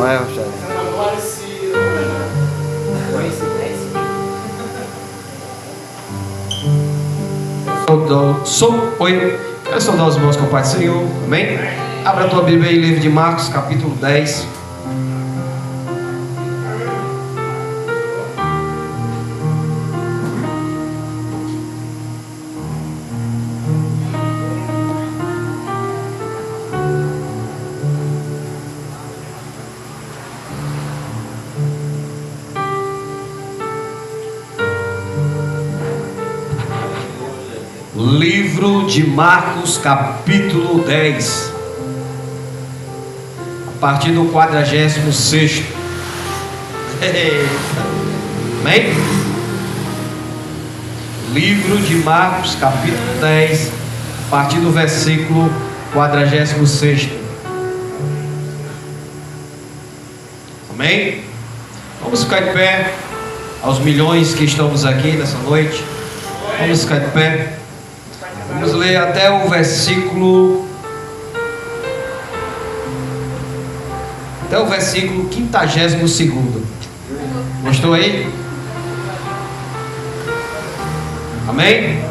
não é, Rogério? Quero saudar os irmãos com a paz do Senhor, amém? Abra a tua Bíblia aí, livro de Marcos, capítulo 10. Livro de Marcos, capítulo 10, a partir do 46º. Amém? Livro de Marcos, capítulo 10, a partir do versículo 46º. Amém? Vamos ficar de pé, aos milhões que estamos aqui nessa noite. Vamos ficar de pé. Vamos ler até o versículo 52º. Gostou aí? Amém?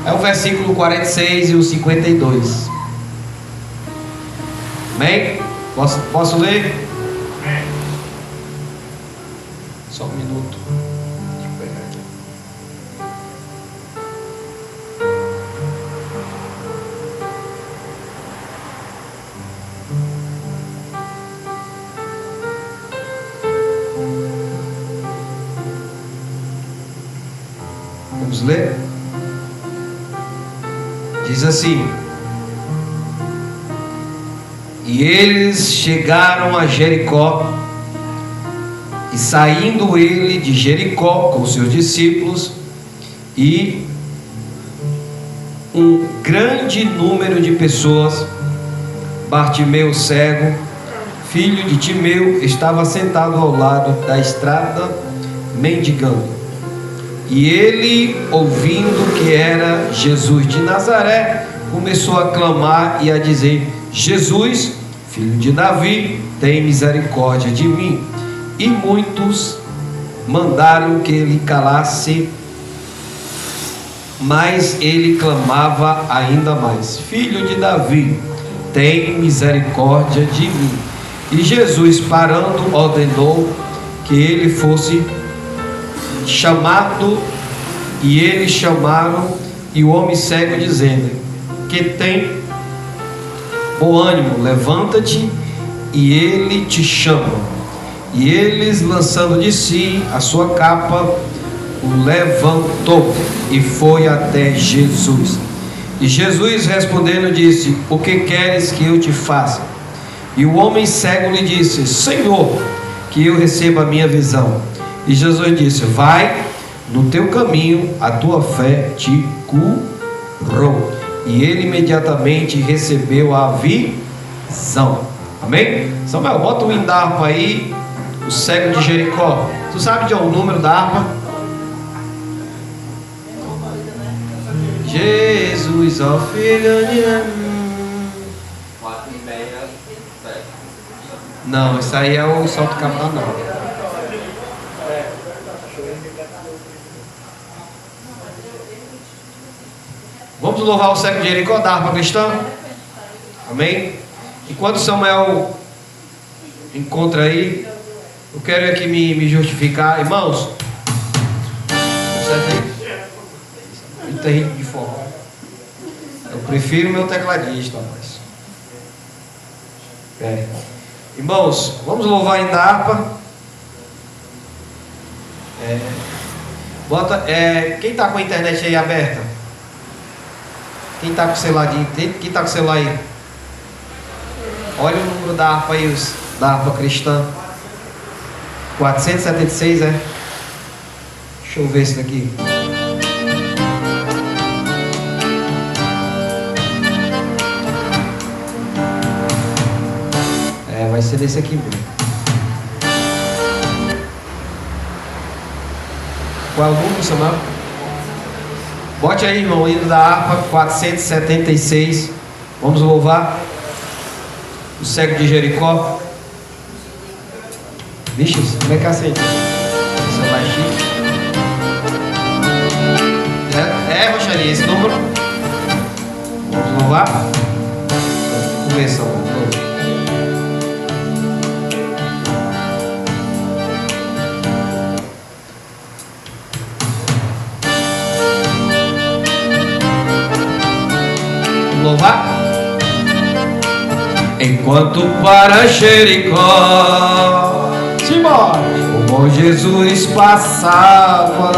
É o versículo 46 e o 52. Amém? Posso ler? Só um minuto. Vamos ler? Diz assim: e eles chegaram a Jericó, e saindo ele de Jericó com seus discípulos e um grande número de pessoas, Bartimeu cego, filho de Timeu, estava sentado ao lado da estrada mendigando. E ele, ouvindo que era Jesus de Nazaré, começou a clamar e a dizer: Jesus, filho de Davi, tem misericórdia de mim. E muitos mandaram que ele calasse, mas ele clamava ainda mais: Filho de Davi, tem misericórdia de mim. E Jesus, parando, ordenou que ele fosse chamado, e eles chamaram e o homem cego, dizendo: que tem bom ânimo, levanta-te, e ele te chama. E eles, lançando de si a sua capa, o levantou e foi até Jesus. E Jesus, respondendo, disse: o que queres que eu te faça? E o homem cego lhe disse: Senhor, que eu receba a minha visão. E Jesus disse: vai, no teu caminho a tua fé te curou. E ele imediatamente recebeu a visão. Amém? Samuel, bota o hino da harpa aí, o cego de Jericó. Tu sabe de é o número da harpa? Jesus, ó filho de... Não, isso aí é o salto capital, não. Vamos louvar o cego de Jericó da harpa cristã? Amém? Enquanto Samuel encontra aí, eu quero aqui me justificar. Irmãos, muito ritmo de forró. Eu prefiro meu tecladista, rapaz. Irmãos, vamos louvar ainda a harpa. Quem está com a internet aí aberta? Quem está com o celular quem está com o celular aí? Olha o número da harpa aí, da harpa cristã. 476, é? Deixa eu ver esse daqui. Vai ser desse aqui mesmo. Qual é o número, Samuel? Bote aí, irmão, o hino da harpa 476. Vamos louvar o cego de Jericó. Vixe, como é que acende? Celular chique. Roxaria, esse número. Vamos louvar? Começamos de novo. Louvar? Enquanto para Jericó, simbora, o bom Jesus passava,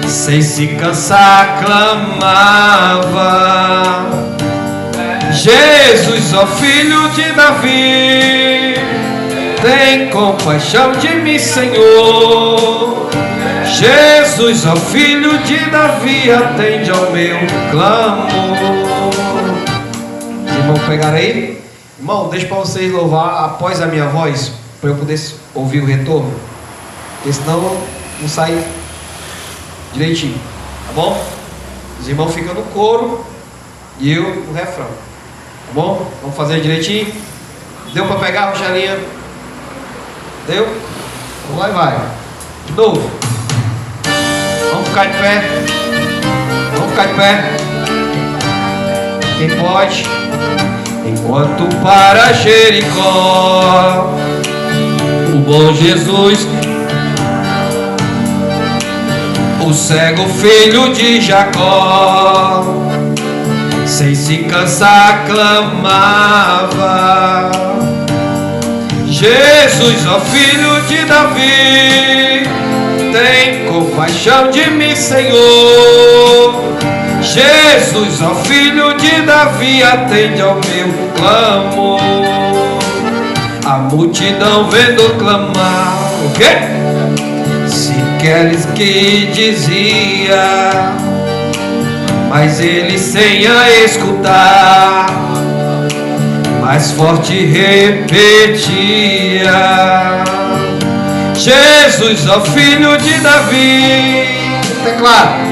sem se cansar clamava: Jesus, ó filho de Davi, tem compaixão de mim, Senhor. Jesus, ó filho de Davi, atende ao meu clamor. Os irmãos pegaram aí? Irmão, deixa para vocês louvar após a minha voz, para eu poder ouvir o retorno, porque senão não sai direitinho, tá bom? Os irmãos ficam no coro e eu no refrão, tá bom? Vamos fazer direitinho? Deu para pegar, Roxarinha? Deu? Vamos lá e vai. De novo. Vamos ficar de pé. Vamos ficar de pé. Quem pode? Enquanto para Jericó, o bom Jesus, o cego filho de Jacó, sem se cansar clamava: Jesus, ó filho de Davi, tem compaixão de mim, Senhor. Jesus, ó filho de Davi, atende ao meu clamor. A multidão vendo clamar, o quê? Se queres que dizia, mas ele sem a escutar, mais forte repetia: Jesus, ó filho de Davi. Teclado.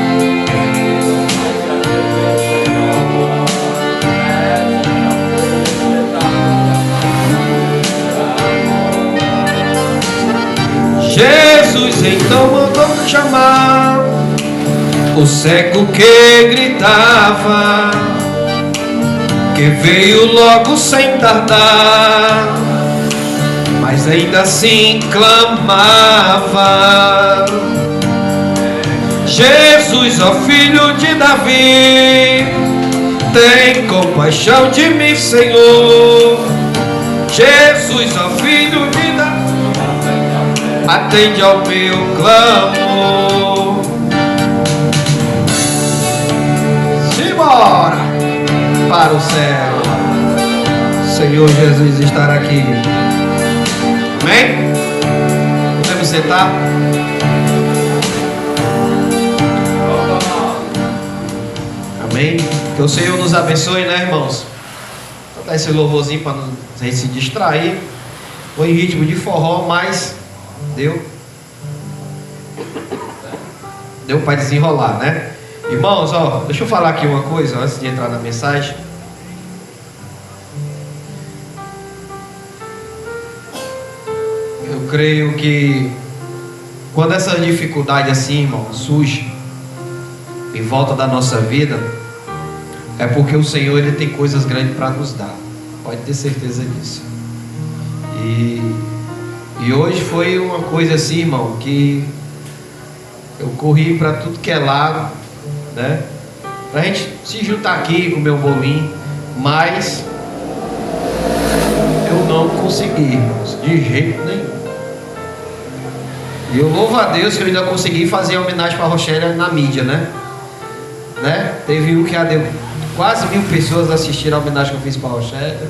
Jesus então mandou chamar o cego que gritava, que veio logo sem tardar, mas ainda assim clamava: Jesus, ó filho de Davi, tem compaixão de mim, Senhor. Jesus, ó filho de Davi, atende ao meu clamor. Simbora para o céu. Senhor Jesus estará aqui. Amém? Podemos sentar? Amém? Que o Senhor nos abençoe, né, irmãos? Vou dar esse louvorzinho para a gente se distrair. Foi em ritmo de forró, mas deu para desenrolar, né? Irmãos, ó, deixa eu falar aqui uma coisa antes de entrar na mensagem. Eu creio que quando essa dificuldade assim, irmão, surge em volta da nossa vida, é porque o Senhor, Ele tem coisas grandes para nos dar. Pode ter certeza disso. E hoje foi uma coisa assim, irmão, que eu corri para tudo que é lado, né? Pra gente se juntar aqui, comer um bolinho, mas eu não consegui, irmãos, de jeito nenhum. E eu louvo a Deus que eu ainda consegui fazer a homenagem para a Roxélia na mídia, né? Teve um que já deu quase 1000 pessoas assistiram a homenagem que eu fiz para a Roxélia.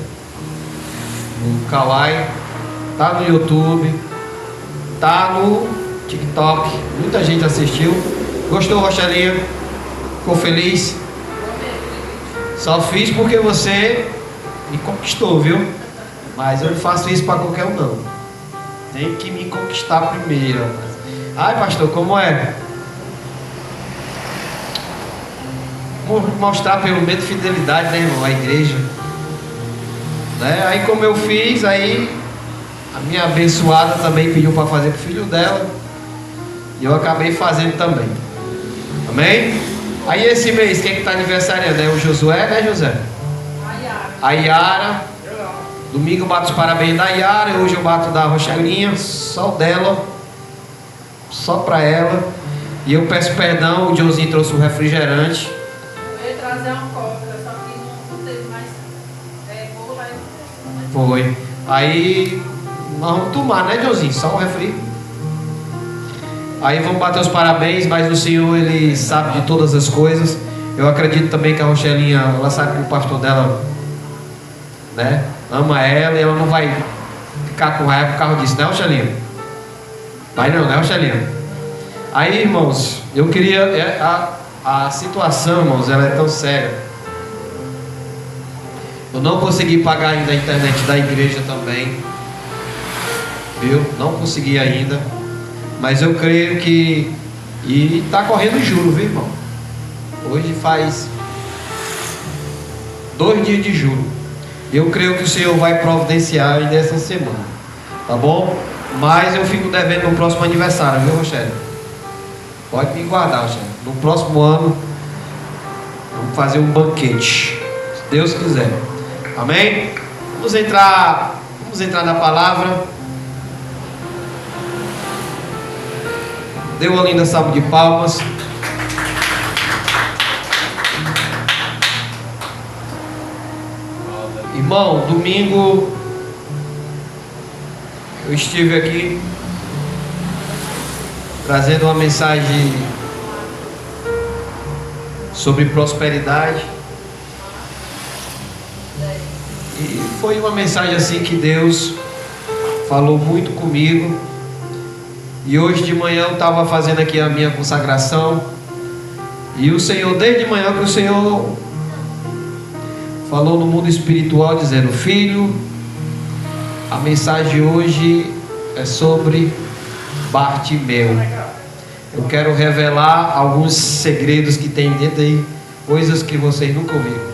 O Kawaii tá no YouTube, tá no TikTok, muita gente assistiu. Gostou, Roxelinha? Ficou feliz? Só fiz porque você me conquistou, viu? Mas eu não faço isso para qualquer um, não. Tem que me conquistar primeiro. Ai, pastor, como é? Vou mostrar pelo menos fidelidade, né, irmão? A igreja. né? Aí como eu fiz, aí a minha abençoada também pediu para fazer pro filho dela. E eu acabei fazendo também. Amém? Aí esse mês, quem que está aniversariando? É o Josué, né, José? A Yara. Domingo eu bato os parabéns da Yara. Hoje eu bato da Rochelinha. Só dela. Só para ela. E eu peço perdão. O Joãozinho trouxe um refrigerante. Eu ia trazer uma coca, só que não teve mais. Bolo vai. Foi. Aí nós vamos tomar, né, Joãozinho? Só um refri. Aí vamos bater os parabéns, mas o Senhor, Ele sabe de todas as coisas. Eu acredito também que a Rochelinha, ela sabe que o pastor dela, né, ama ela e ela não vai ficar com raiva por causa disso, né, Rochelinha? Vai não, né, Rochelinha? Aí, irmãos, eu queria... A situação, irmãos, ela é tão séria. Eu não consegui pagar ainda a internet da igreja também. Viu? Não consegui ainda. Mas eu creio que... E está correndo juro, viu, irmão? Hoje faz 2 dias de juro. Eu creio que o Senhor vai providenciar ainda essa semana. Tá bom? Mas eu fico devendo no próximo aniversário, viu, Rochelle? Pode me guardar, Rochelle. No próximo ano vamos fazer um banquete, se Deus quiser. Amém? Vamos entrar na palavra. Dê uma linda salva de palmas. Irmão, domingo eu estive aqui trazendo uma mensagem sobre prosperidade. E foi uma mensagem assim que Deus falou muito comigo. E hoje de manhã eu estava fazendo aqui a minha consagração. E o Senhor, desde de manhã que o Senhor falou no mundo espiritual, dizendo: filho, a mensagem de hoje é sobre Bartimeu. Eu quero revelar alguns segredos que tem dentro aí, coisas que vocês nunca ouviram.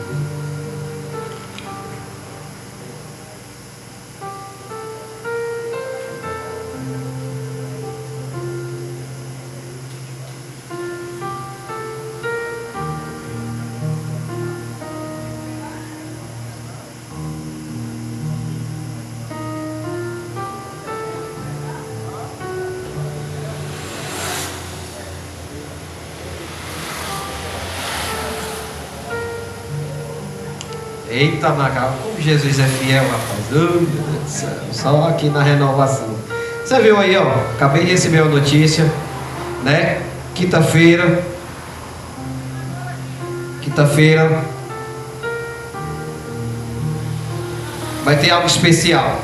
Eita, Macau, como Jesus é fiel, rapaz. Oh, meu Deus do céu. Só aqui na renovação. Você viu aí, ó. Acabei de receber a notícia, né? Quinta-feira. Vai ter algo especial.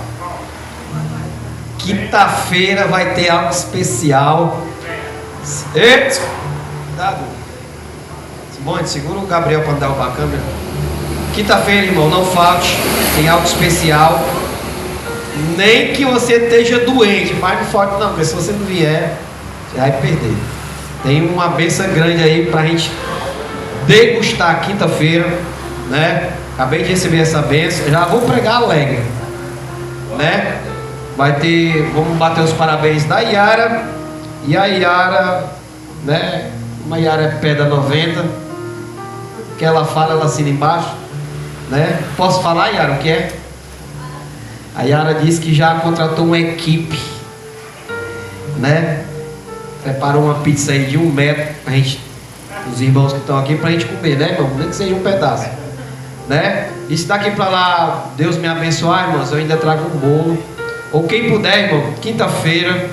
Quinta-feira vai ter algo especial. Eita! Cuidado. Simone, segura o Gabriel para dar a câmera. Quinta-feira, irmão, não falte, tem algo especial. Nem que você esteja doente, mas não falte não, porque se você não vier, você vai perder. Tem uma bênção grande aí pra gente degustar quinta-feira, né? Acabei de receber essa bênção, já vou pregar alegre, né? Vai ter, vamos bater os parabéns da Yara. E a Yara, né? Uma Yara é pé da 90. Que ela fala, ela assina embaixo. Né? Posso falar, Yara, o que é? A Yara disse que já contratou uma equipe, né? Preparou uma pizza aí de 1 metro pra gente, os irmãos que estão aqui, pra gente comer, né, irmão? Nem que seja um pedaço, né? E se daqui pra lá Deus me abençoar, irmãos, eu ainda trago um bolo. Ou quem puder, irmão, quinta-feira.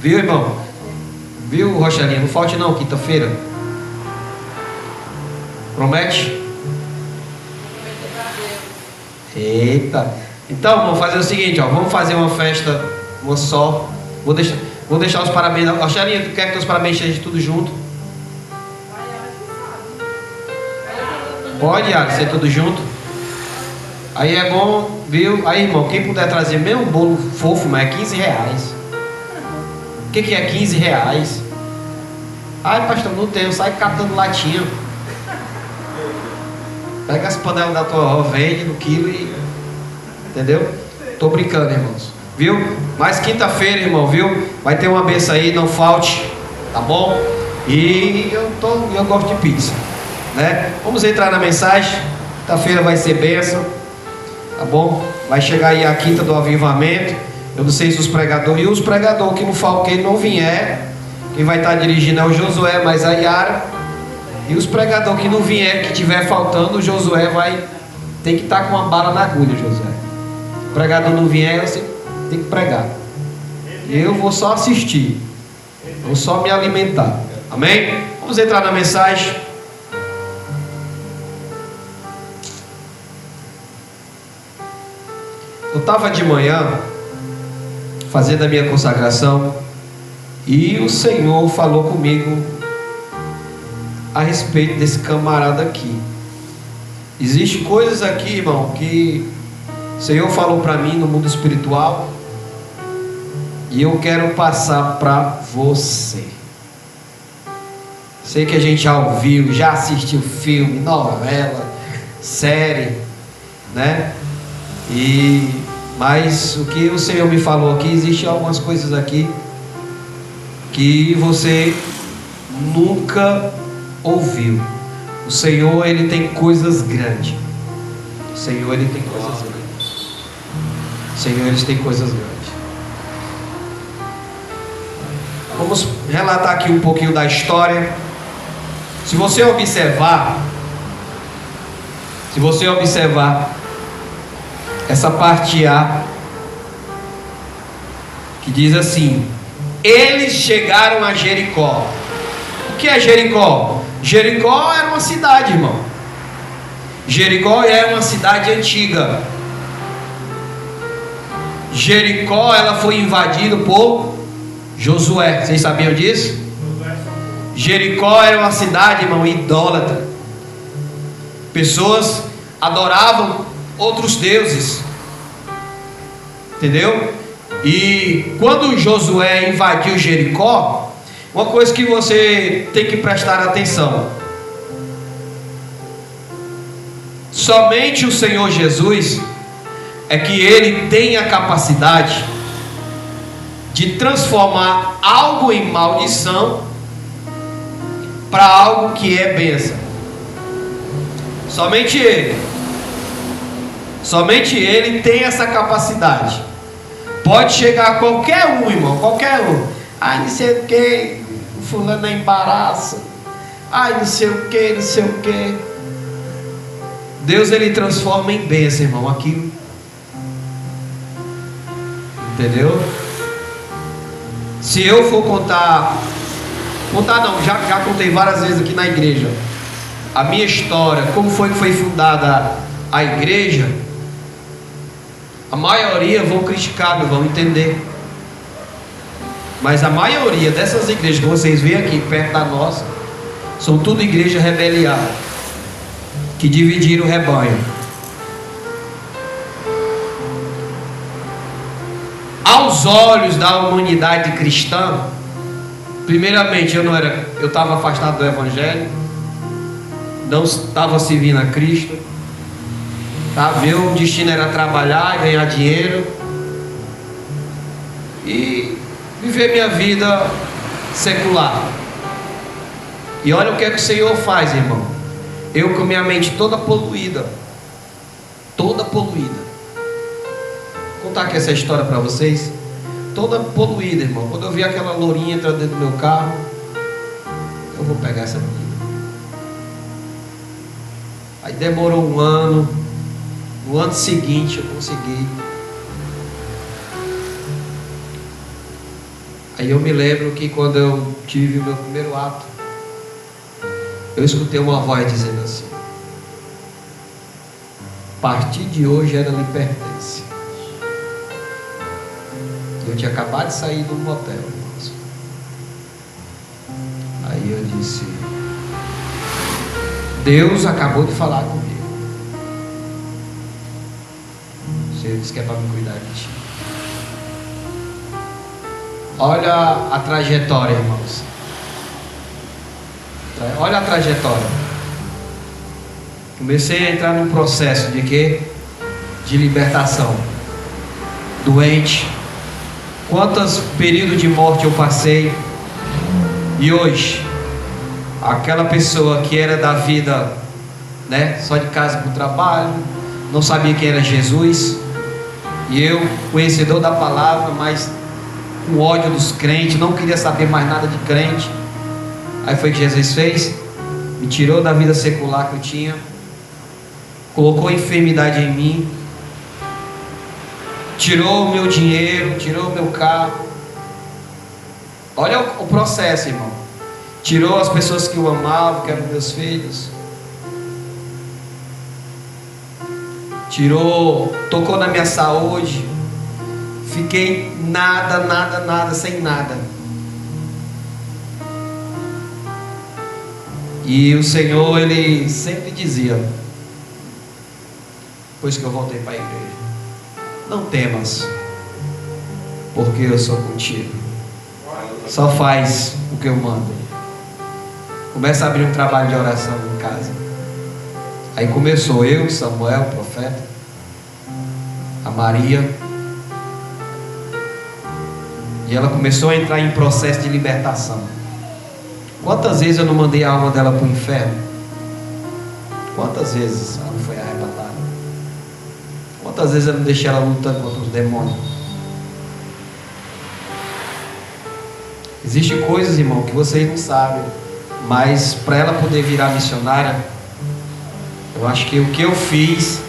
Viu, irmão? Viu, Rochelinha? Não falte não, quinta-feira. Promete? Eita. Então, vamos fazer o seguinte, ó. Vamos fazer uma festa, uma só. Vou deixar os parabéns. Rochelinha, tu quer que os parabéns estejam tudo junto? Pode, Yara, ser tudo junto. Aí é bom, viu? Aí, irmão, quem puder trazer mesmo um bolo fofo, mas é 15 reais. O que é 15 reais? Ai, pastor, não tenho, sai catando latinha. Pega as panelas da tua avó, vende no quilo e... Entendeu? Tô brincando, irmãos. Viu? Mas quinta-feira, irmão, viu? Vai ter uma benção aí, não falte. Tá bom? E eu gosto de pizza, né? Vamos entrar na mensagem. Quinta-feira vai ser bênção. Tá bom? Vai chegar aí a quinta do avivamento. Eu não sei se os pregadores... E os pregadores que não falam, que não vier... Quem vai estar dirigindo é o Josué, mas a Yara. E os pregadores que não vier, que tiver faltando, o Josué vai ter que estar com uma bala na agulha, Josué. O pregador não vier, você tem que pregar. Eu vou só assistir. Vou só me alimentar. Amém? Vamos entrar na mensagem. Eu estava de manhã fazendo a minha consagração e o Senhor falou comigo a respeito desse camarada aqui. Existem coisas aqui, irmão, que o Senhor falou para mim no mundo espiritual e eu quero passar para você. Sei que a gente já ouviu, já assistiu filme, novela, série, né? Mas o que o Senhor me falou aqui, existem algumas coisas aqui que você nunca ouviu. O Senhor, Ele tem coisas grandes. O Senhor, Ele tem coisas grandes. O Senhor, Ele tem coisas grandes. Vamos relatar aqui um pouquinho da história. Se você observar essa parte A, que diz assim: eles chegaram a Jericó. O que é Jericó? Jericó era uma cidade, irmão. Jericó era uma cidade antiga. Jericó, ela foi invadida por Josué. Vocês sabiam disso? Jericó era uma cidade, irmão, idólatra. Pessoas adoravam outros deuses. Entendeu? E quando Josué invadiu Jericó, uma coisa que você tem que prestar atenção: somente o Senhor Jesus é que Ele tem a capacidade de transformar algo em maldição para algo que é bênção. Somente Ele tem essa capacidade. Pode chegar qualquer um, irmão, qualquer um. Ai, não sei o que, fulano embaraça. Ai, não sei o que, não sei o que. Deus, Ele transforma em bênção, irmão, aquilo. Entendeu? Se eu for contar não, já contei várias vezes aqui na igreja a minha história, como foi que foi fundada a igreja, a maioria vão criticar, não vão entender. Mas a maioria dessas igrejas que vocês veem aqui perto da nossa são tudo igrejas rebeliadas, que dividiram o rebanho. Aos olhos da humanidade cristã, primeiramente eu estava afastado do evangelho, não estava servindo a Cristo, tá? Meu destino era trabalhar, ganhar dinheiro e viver minha vida secular. E olha o que é que o Senhor faz, irmão. Eu com minha mente toda poluída. Vou contar aqui essa história para vocês. Toda poluída, irmão. Quando eu vi aquela lourinha entrando dentro do meu carro, eu vou pegar essa menina. Aí demorou um ano. No ano seguinte eu consegui. Aí eu me lembro que quando eu tive o meu primeiro ato, eu escutei uma voz dizendo assim: a partir de hoje ela lhe pertence. Eu tinha acabado de sair do motel, irmãos. Aí eu disse: Deus acabou de falar comigo. O Senhor disse que é para me cuidar de ti. Olha a trajetória, irmãos. Olha a trajetória. Comecei a entrar num processo de quê? De libertação. Doente. Quantos períodos de morte eu passei. E hoje, aquela pessoa que era da vida, né, só de casa para o trabalho, não sabia quem era Jesus, e eu, conhecedor da palavra, mas com ódio dos crentes, não queria saber mais nada de crente. Aí foi o que Jesus fez, me tirou da vida secular que eu tinha, colocou enfermidade em mim, tirou o meu dinheiro, tirou o meu carro. Olha o processo, irmão. Tirou as pessoas que eu amava, que eram meus filhos. Tirou, tocou na minha saúde. Fiquei nada, sem nada. E o Senhor, Ele sempre dizia, depois que eu voltei para a igreja: não temas, porque eu sou contigo. Só faz o que eu mando. Começa a abrir um trabalho de oração em casa. Aí começou eu, Samuel, o profeta, a Maria, e ela começou a entrar em processo de libertação. Quantas vezes eu não mandei a alma dela para o inferno? Quantas vezes ela não foi arrebatada? Quantas vezes eu não deixei ela lutando contra os demônios? Existem coisas, irmão, que vocês não sabem, mas para ela poder virar missionária, eu acho que o que eu fiz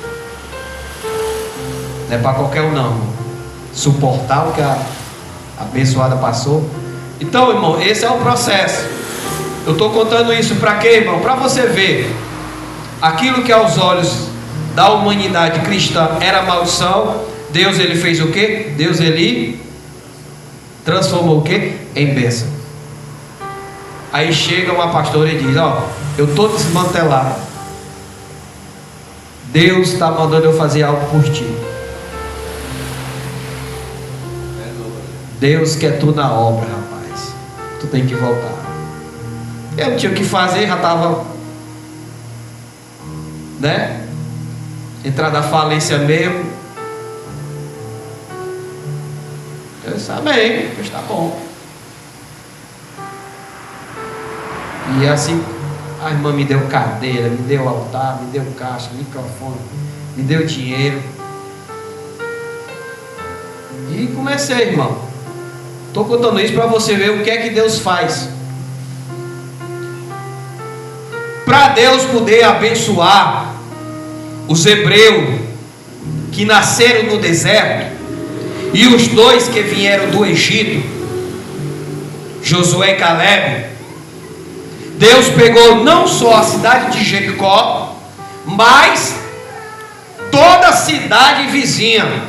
não é para qualquer um, não. Suportar o que a abençoada passou. Então, irmão, esse é o processo. Eu estou contando isso para quê, irmão? Para você ver aquilo que aos olhos da humanidade cristã era maldição. Deus, Ele fez o quê? Deus, Ele transformou o quê? Em bênção. Aí chega uma pastora e diz: ó, eu estou desmantelado. Deus está mandando eu fazer algo por ti. Deus quer tu na obra, rapaz. Tu tem que voltar. Eu não tinha o que fazer, já estava, né? Entrar na falência mesmo. Eu disse: amém, está bom. E assim, a irmã me deu cadeira, me deu altar, me deu caixa, microfone, me deu dinheiro. E comecei, irmão. Estou contando isso para você ver o que é que Deus faz. Para Deus poder abençoar os hebreus que nasceram no deserto e os dois que vieram do Egito, Josué e Caleb, Deus pegou não só a cidade de Jericó, mas toda a cidade vizinha,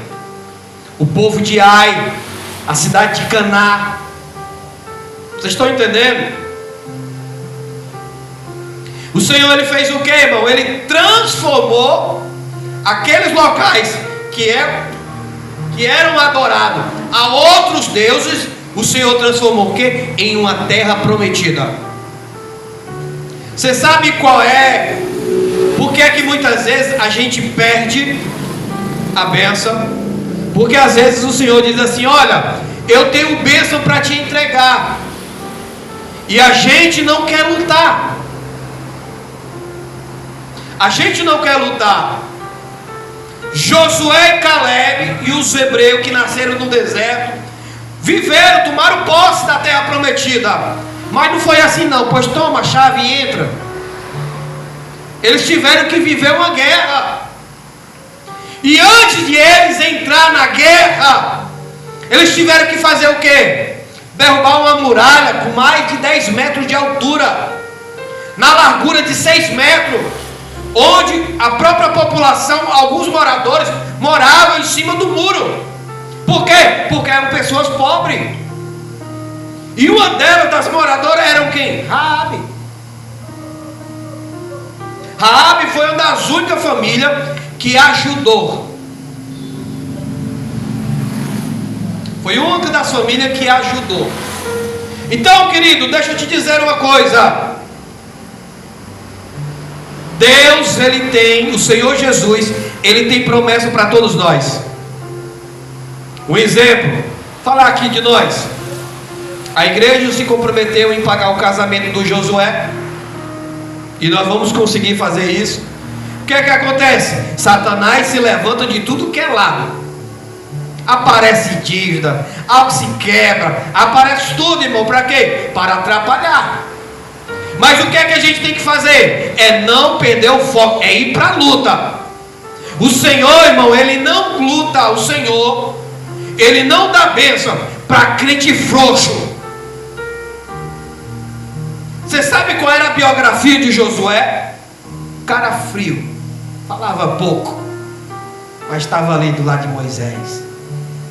o povo de Ai, a cidade de Caná. Vocês estão entendendo? O Senhor, Ele fez o que, irmão? Ele transformou aqueles locais que eram adorados a outros deuses. O Senhor transformou o que? Em uma terra prometida. Você sabe qual é? Por que é que muitas vezes a gente perde a bênção? Porque às vezes o Senhor diz assim: olha, eu tenho bênção para te entregar, e a gente não quer lutar. A gente não quer lutar. Josué e Caleb e os hebreus que nasceram no deserto viveram, tomaram posse da terra prometida. Mas não foi assim não. Pois toma a chave e entra. Eles tiveram que viver uma guerra. E antes de eles entrar na guerra, eles tiveram que fazer o quê? Derrubar uma muralha com mais de 10 metros de altura, na largura de 6 metros, onde a própria população, alguns moradores, moravam em cima do muro. Por quê? Porque eram pessoas pobres. E uma delas, das moradoras, eram quem? Raabe. Raabe foi uma das únicas famílias que ajudou. Foi uma das famílias que ajudou. Então, querido, deixa eu te dizer uma coisa. Deus, Ele tem, o Senhor Jesus, Ele tem promessa para todos nós. Um exemplo, falar aqui de nós. A igreja se comprometeu em pagar o casamento do Josué, e nós vamos conseguir fazer isso. O que é que acontece? Satanás se levanta de tudo que é lado. Aparece dívida, algo se quebra, aparece tudo, irmão, para quê? Para atrapalhar. Mas o que é que a gente tem que fazer? É não perder o foco, é ir para a luta. O Senhor, irmão, Ele não luta, o Senhor, Ele não dá bênção para crente frouxo. Você sabe qual era a biografia de Josué? Cara frio, falava pouco, mas estava ali do lado de Moisés.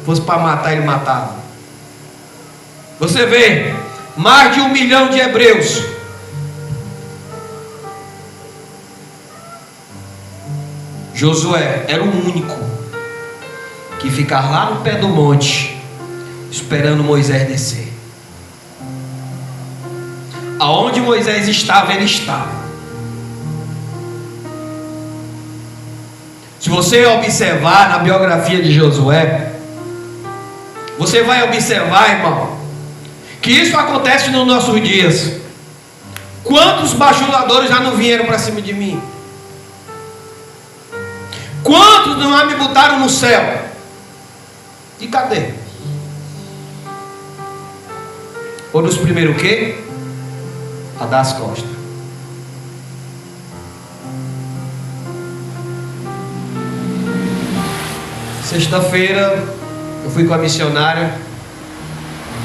Fosse para matar, ele matava. Você vê, mais de 1 milhão de hebreus. Josué era o único que ficava lá no pé do monte, esperando Moisés descer. Aonde Moisés estava, ele estava. Se você observar na biografia de Josué, você vai observar, irmão, que isso acontece nos nossos dias. Quantos bajuladores já não vieram para cima de mim? Quantos não me botaram no céu? E cadê? Ou nos primeiros o quê? A dar as costas. Sexta-feira eu fui com a missionária.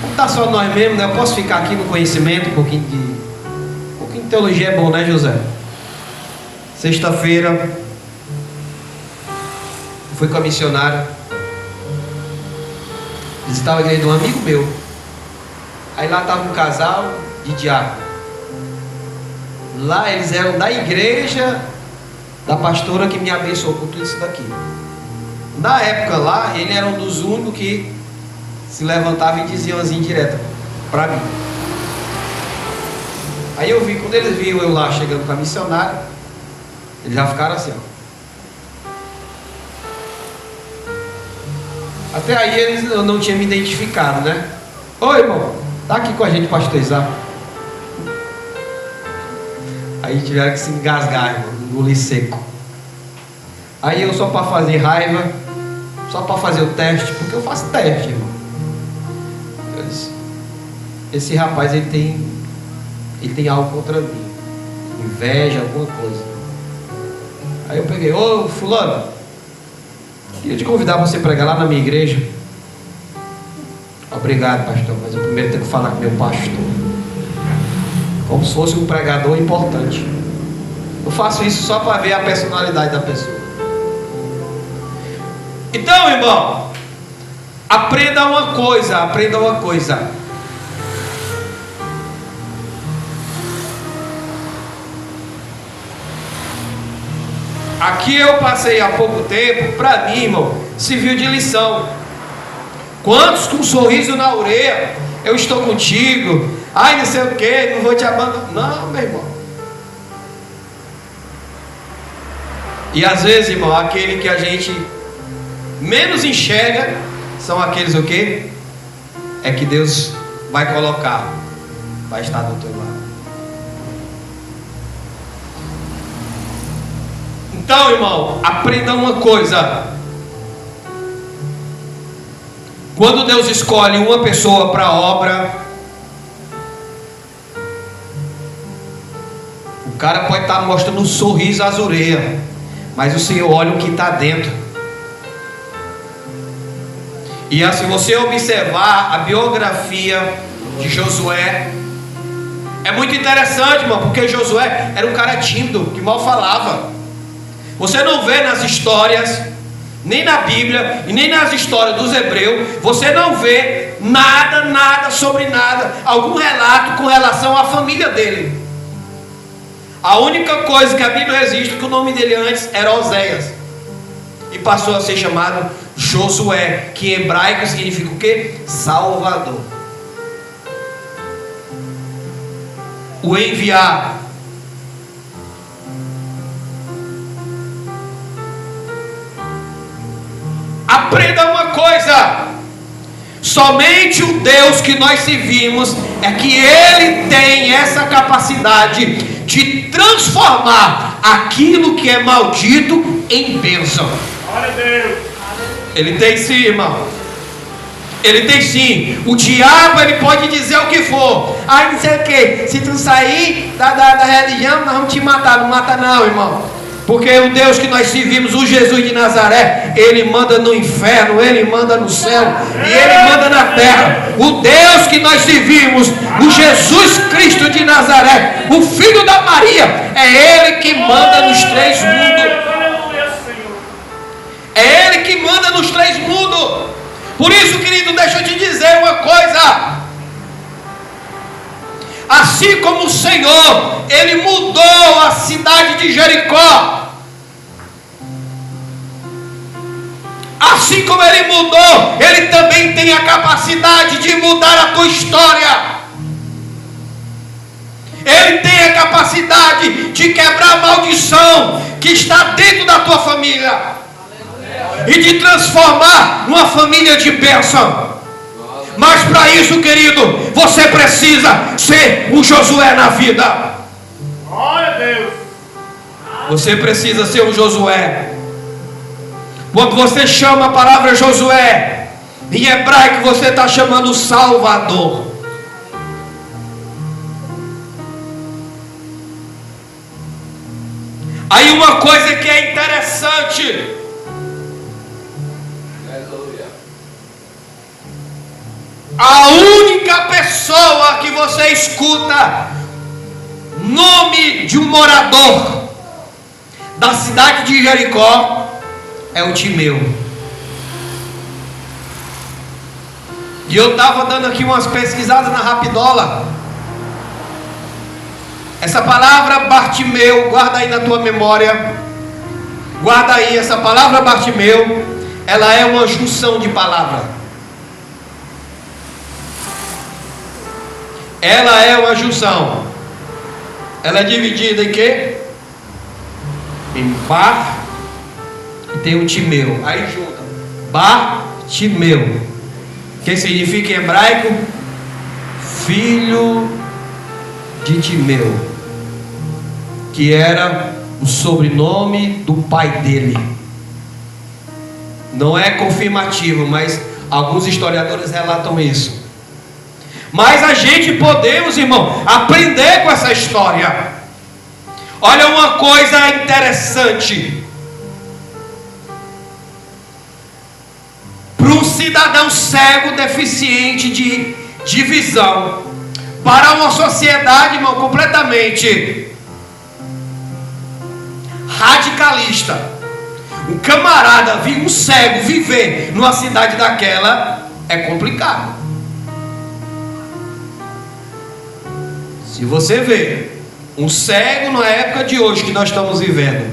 Não está só nós mesmos, né? Eu posso ficar aqui no conhecimento, um pouquinho de teologia é bom, né, José? Sexta-feira eu fui com a missionária visitar a igreja de um amigo meu. Aí lá estava um casal de diácono. Lá eles eram da igreja da pastora que me abençoou com tudo isso daqui. Na época lá, ele era um dos únicos que se levantava e dizia umas indiretas para mim. Aí eu vi, quando eles viram eu lá chegando com a missionária, eles já ficaram assim, ó. Até aí eles não tinham me identificado, né? Oi, irmão, tá aqui com a gente, pastor Isaac. Aí tiveram que se engasgar, irmão, engolir seco. Aí eu só para fazer raiva, só para fazer o teste, porque eu faço teste, irmão. Eu disse, esse rapaz ele tem algo contra mim, inveja, alguma coisa. Aí eu peguei, ô fulano, queria te convidar para você pregar lá na minha igreja. Obrigado, pastor, mas eu primeiro tenho que falar com meu pastor. Como se fosse um pregador importante. Eu faço isso só para ver a personalidade da pessoa. Então, irmão, aprenda uma coisa. Aqui eu passei há pouco tempo, para mim, irmão, serviu de lição. Quantos com um sorriso na orelha, eu estou contigo, ai não sei o que, não vou te abandonar. Não, meu irmão. E às vezes, irmão, aquele que a gente menos enxerga são aqueles o quê? É que Deus vai colocar, vai estar do teu lado. Então, irmão, aprenda uma coisa. Quando Deus escolhe uma pessoa para a obra, o cara pode estar mostrando um sorriso às orelhas, mas o Senhor olha o que está dentro. E se você observar a biografia de Josué, é muito interessante, irmão, porque Josué era um cara tímido, que mal falava. Você não vê nas histórias, nem na Bíblia e nem nas histórias dos hebreus, você não vê nada sobre nada, algum relato com relação à família dele. A única coisa que a Bíblia registra, que o nome dele antes era Oséias, e passou a ser chamado Josué, que em hebraico significa o quê? Salvador. O enviado. Aprenda uma coisa: somente o Deus que nós servimos é que Ele tem essa capacidade de transformar aquilo que é maldito em bênção. Glória a Deus. Ele tem sim, irmão. Ele tem sim. O diabo, ele pode dizer o que for. Não sei o que. Se tu sair da religião, nós vamos te matar. Não mata não, irmão. Porque o Deus que nós servimos, o Jesus de Nazaré, Ele manda no inferno, Ele manda no céu e Ele manda na terra. O Deus que nós servimos, o Jesus Cristo de Nazaré, o Filho da Maria, é Ele que manda nos três mundos. É Ele que manda nos três mundos. Por isso, querido, deixa eu te dizer uma coisa. Assim como o Senhor, Ele mudou a cidade de Jericó, assim como Ele mudou, Ele também tem a capacidade de mudar a tua história. Ele tem a capacidade de quebrar a maldição que está dentro da tua família e de transformar uma família de bênção. Mas para isso, querido, você precisa ser um Josué na vida. Glória a Deus. Você precisa ser um Josué. Quando você chama a palavra Josué, em hebraico você está chamando Salvador. Aí uma coisa que é interessante: a única pessoa que você escuta nome de um morador da cidade de Jericó é o Timeu. E eu estava dando aqui umas pesquisadas na Rapidola. Essa palavra Bartimeu, guarda aí na tua memória. Guarda aí, essa palavra Bartimeu, ela é uma junção de palavras. Ela é uma junção. Ela é dividida em quê? Em Bar e tem o Timeu. Aí junta Bartimeu, que significa em hebraico filho de Timeu, que era o sobrenome do pai dele. Não é confirmativo, mas alguns historiadores relatam isso. Mas a gente podemos, irmão, aprender com essa história. Olha uma coisa interessante. Para um cidadão cego, deficiente de visão, para uma sociedade, irmão, completamente radicalista, um camarada, um cego, viver numa cidade daquela é complicado. Se você vê um cego na época de hoje que nós estamos vivendo,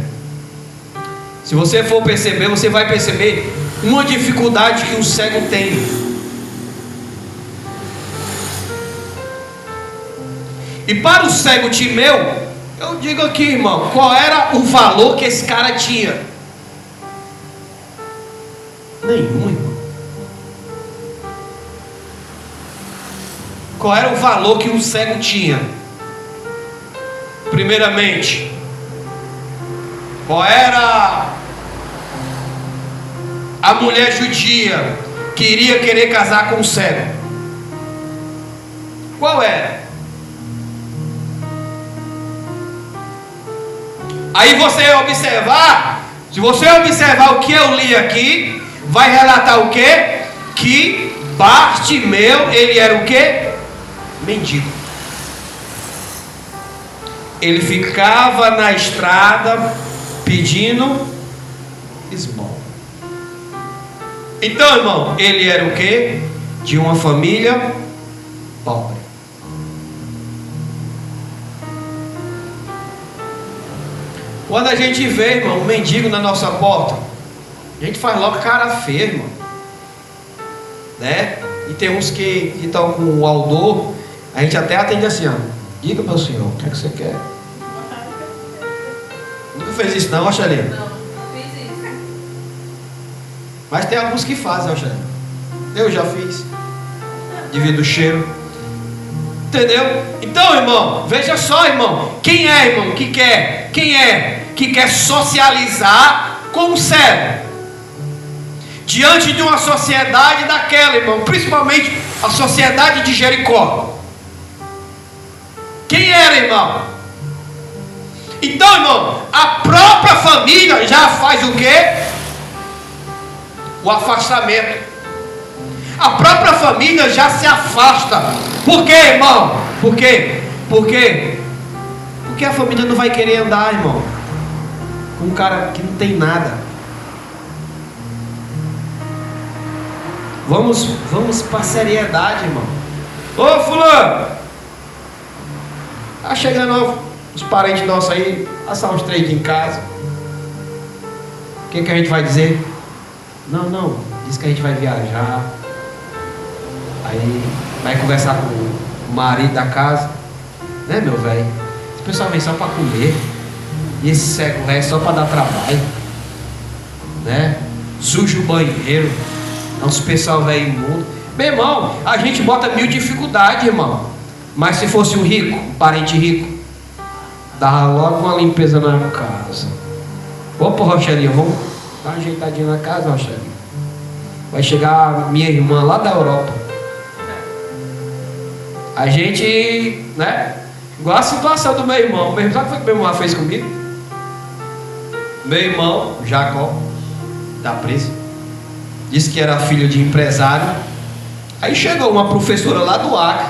se você for perceber, você vai perceber uma dificuldade que o cego tem. E para o cego Timeu, eu digo aqui, irmão, qual era o valor que esse cara tinha? Nenhum, irmão. Qual era o valor que um cego tinha? Primeiramente, qual era a mulher judia que iria querer casar com um cego? Qual era? Aí você observar, se você observar o que eu li aqui, vai relatar o quê? Que Bartimeu, ele era o quê? Mendigo. Ele ficava na estrada pedindo esmola. Então, irmão, ele era o quê? De uma família pobre. Quando a gente vê, irmão, um mendigo na nossa porta, a gente faz logo cara feia, irmão, né? E tem uns que estão com o aldor, a gente até atende assim, ó: diga, meu senhor, o que é que você quer? Nunca fez isso não, Xalê? Não, fiz isso. Mas tem alguns que fazem, Alexandre. Eu já fiz. Devido ao cheiro. Entendeu? Então, irmão, veja só, irmão. Quem é, irmão, que quer? Quem é que quer socializar com o cego? Diante de uma sociedade daquela, irmão, principalmente a sociedade de Jericó. Quem era, irmão? Então, irmão, a própria família já faz o quê? O afastamento. A própria família já se afasta. Por quê, irmão? Por quê? Por quê? Porque a família não vai querer andar, irmão, com um cara que não tem nada. Vamos para a seriedade, irmão. Ô fulano, tá chegando os parentes nossos aí, passar uns 3 dias em casa. O que a gente vai dizer? Não, diz que a gente vai viajar. Aí vai conversar com o marido da casa, né, meu velho? Esse pessoal vem só para comer. E esse cego velho é só para dar trabalho, né? Suja o banheiro. Uns pessoal velho imundo. Meu irmão, a gente bota 1000 dificuldades, irmão. Mas se fosse um rico, um parente rico, dava logo uma limpeza na casa. Opa, Rochelinho, vamos dar uma ajeitadinha na casa, Rochelinho. Vai chegar minha irmã lá da Europa. A gente, né? Igual a situação do meu irmão. Sabe o que foi que meu irmão fez comigo? Meu irmão, Jacó, da presa, disse que era filho de empresário. Aí chegou uma professora lá do Acre,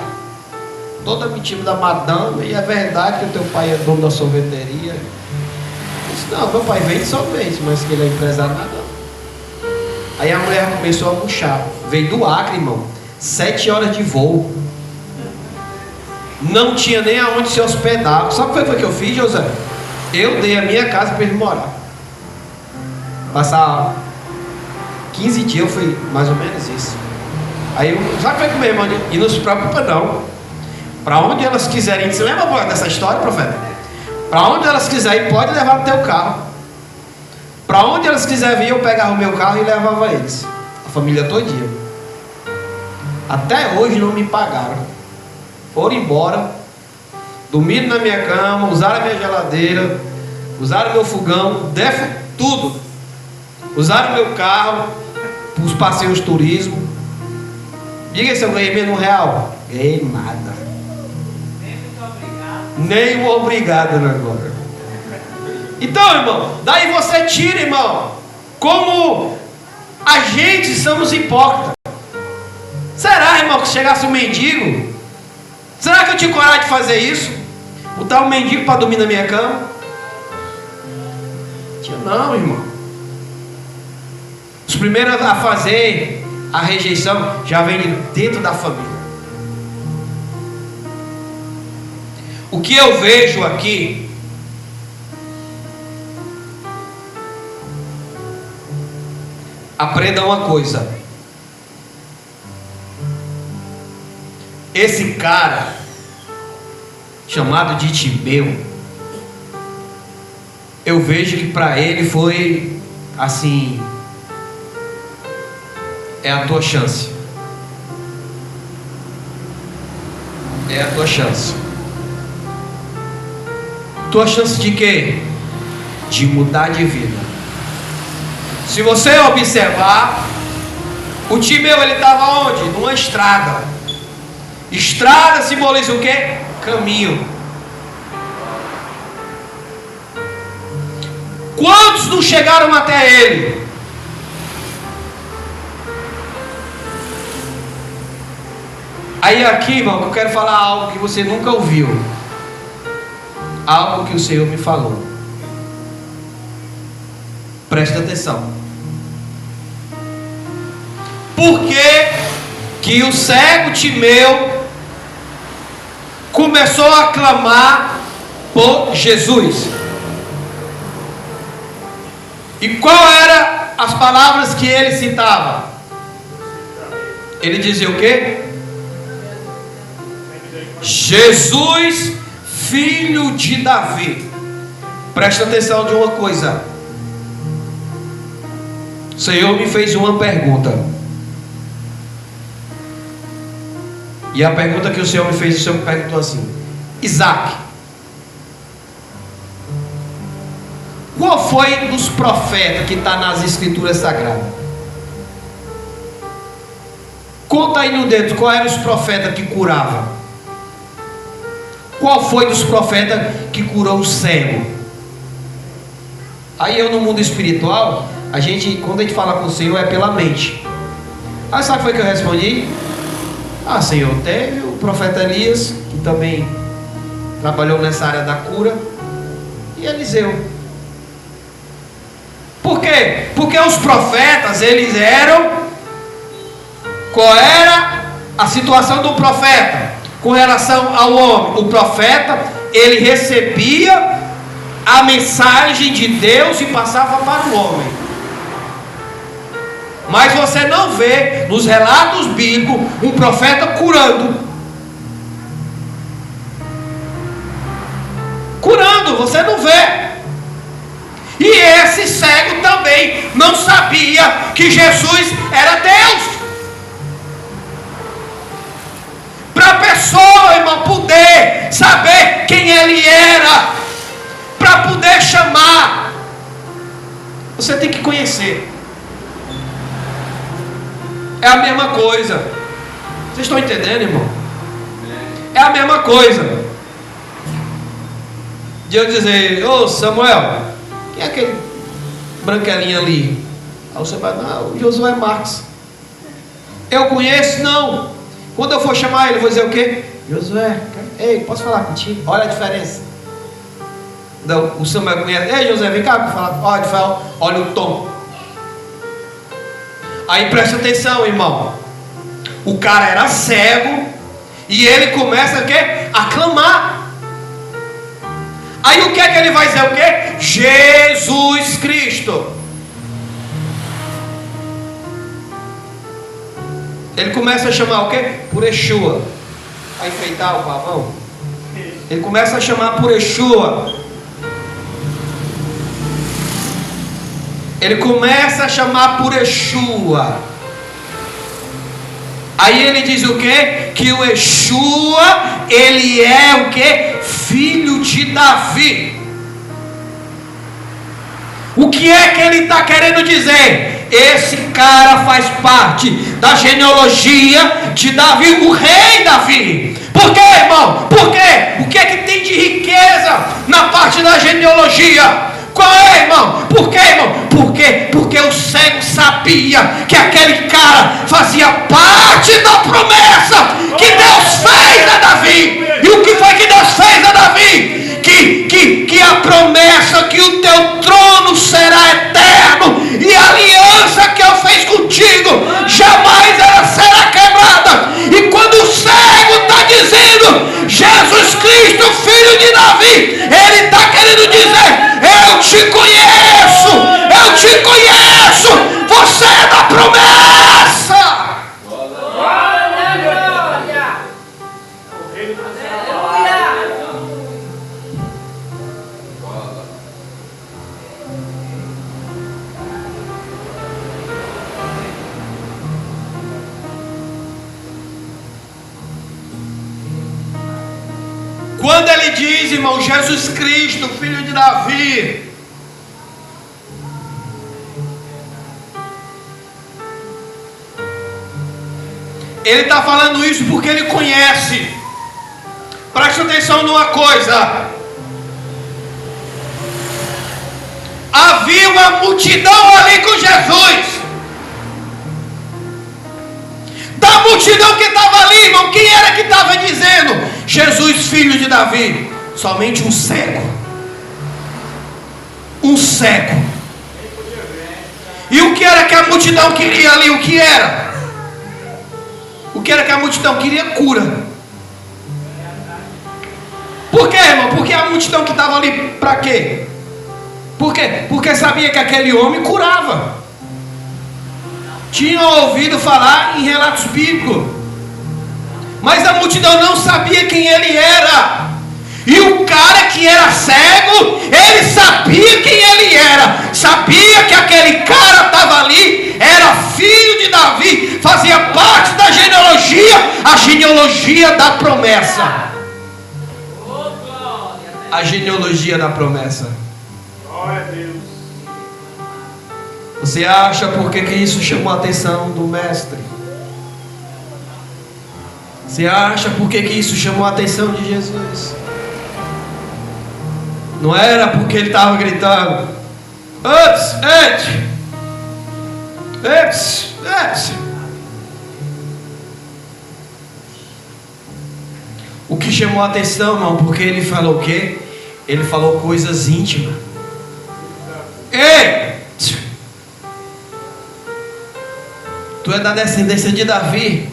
toda metida da madame. E é verdade que o teu pai é dono da sorveteria? Eu disse, não, meu pai vende somente, mas que ele é empresário, nada. Aí a mulher começou a puxar. Veio do Acre, irmão, 7 horas de voo. Não tinha nem aonde se hospedar. Sabe o que foi que eu fiz, José? Eu dei a minha casa para ele morar. Passar 15 dias foi mais ou menos isso. Aí eu, sabe o que foi que meu irmão disse? E não se preocupa não. Para onde elas quiserem ir, você lembra dessa história, profeta? Para onde elas quiserem ir, pode levar no teu carro. Para onde elas quiserem vir, eu pegava o meu carro e levava eles. A família todinha. Até hoje não me pagaram. Foram embora, dormiram na minha cama, usaram a minha geladeira, usaram o meu fogão, tudo. Usaram o meu carro, os passeios turismo. Diga se eu ganhei menos R$1. Ganhei nada. Nem o obrigado agora. Então, irmão, daí você tira, irmão, como a gente somos hipócritas. Será, irmão, que chegasse um mendigo? Será que eu tinha coragem de fazer isso? Botar um mendigo para dormir na minha cama? Não, irmão. Os primeiros a fazer a rejeição já vem de dentro da família. O que eu vejo aqui, aprenda uma coisa. Esse cara chamado de Timeu, eu vejo que para ele foi assim: é a tua chance. É a tua chance. Tua chance de quê? De mudar de vida. Se você observar, o Timeu, ele estava onde? Numa estrada. Estrada simboliza o quê? Caminho. Quantos não chegaram até ele? Aí aqui, irmão, eu quero falar algo que você nunca ouviu. Algo que o Senhor me falou. Presta atenção. Por que o cego Timeu começou a clamar por Jesus? E qual eram as palavras que ele citava? Ele dizia o quê? Jesus, filho de Davi. Presta atenção de uma coisa. O Senhor me fez uma pergunta. E a pergunta que o Senhor me fez, o Senhor me perguntou assim: Isaac, qual foi dos profetas que está nas escrituras sagradas? Conta aí no dedo, qual eram os profetas que curavam? Qual foi dos profetas que curou o cego? Aí eu no mundo espiritual, quando a gente fala com o Senhor é pela mente. Aí sabe o que foi que eu respondi? Ah, Senhor, teve o profeta Elias, que também trabalhou nessa área da cura, e Eliseu. Por quê? Porque os profetas, eles eram... Qual era a situação do profeta com relação ao homem? O profeta, ele recebia a mensagem de Deus e passava para o homem. Mas você não vê nos relatos bíblicos um profeta curando. Curando, você não vê. E esse cego também não sabia que Jesus era Deus. Para a pessoa, irmão, poder saber quem ele era, para poder chamar, você tem que conhecer. É a mesma coisa. Vocês estão entendendo, irmão? É a mesma coisa de eu dizer: ô Samuel, quem é aquele branquelinho ali? Aí você vai: não, o Josué Marques. Eu conheço? Não. Quando eu for chamar ele, eu vou dizer o quê? Josué, ei, posso falar contigo? Olha a diferença. Não, o Samuel conhece. Ei, Josué, vem cá para falar. Olha o tom. Aí presta atenção, irmão. O cara era cego e ele começa o quê? A clamar. Aí o que é que ele vai dizer? O quê? Jesus Cristo. Ele começa a chamar o quê? Por Yeshua. Vai enfeitar o pavão. Ele começa a chamar por Yeshua. Ele começa a chamar por Yeshua. Aí ele diz o quê? Que o Yeshua, ele é o quê? Filho de Davi. O que é que ele está querendo dizer? Esse cara faz parte da genealogia de Davi, o rei Davi. Por quê, irmão? Por quê? O que é que tem de riqueza na parte da genealogia? Qual é, irmão? Por quê, irmão? Porque o cego sabia que aquele cara fazia parte da promessa que Deus fez a Davi. E o que foi que Deus fez a Davi? Que a promessa que o teu trono será eterno e a aliança que eu fiz contigo jamais ela será quebrada. E quando o cego está dizendo Jesus Cristo, filho de Davi, ele está querendo dizer: eu te conheço, você é da promessa. Quando ele diz, irmão, Jesus Cristo, filho de Davi, ele está falando isso porque ele conhece. Preste atenção numa coisa: havia uma multidão ali com Jesus. Da multidão que estava ali, irmão, quem era que estava dizendo Jesus, filho de Davi? Somente um cego. Um cego. E o que era que a multidão queria ali? O que era? O que era que a multidão queria? Cura. Por quê, irmão? Porque a multidão que estava ali, para quê? Por quê? Porque sabia que aquele homem curava. Tinham ouvido falar em relatos bíblicos, mas a multidão não sabia quem ele era. E o cara que era cego, ele sabia quem ele era, sabia que aquele cara estava ali Davi fazia parte da genealogia, a genealogia da promessa. A genealogia da promessa. Glória a Deus. Você acha por que isso chamou a atenção do mestre? Você acha por que isso chamou a atenção de Jesus? Não era porque ele estava gritando: "Ups, ups, ups". O que chamou a atenção, irmão, porque ele falou o quê? Ele falou coisas íntimas. Ei! Tu é da descendência de Davi.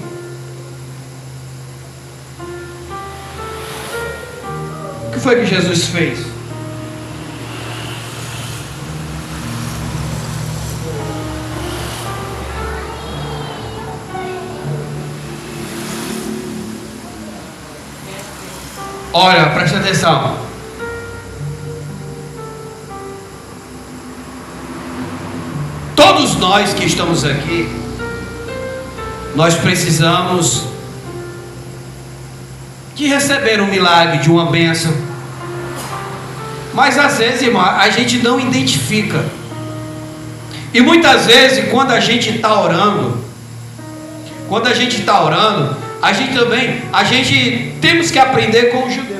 O que foi que Jesus fez? Olha, presta atenção. Todos nós que estamos aqui, nós precisamos de receber um milagre, de uma bênção. Mas às vezes, irmão, a gente não identifica. E muitas vezes, quando a gente está orando, a gente temos que aprender com os judeus.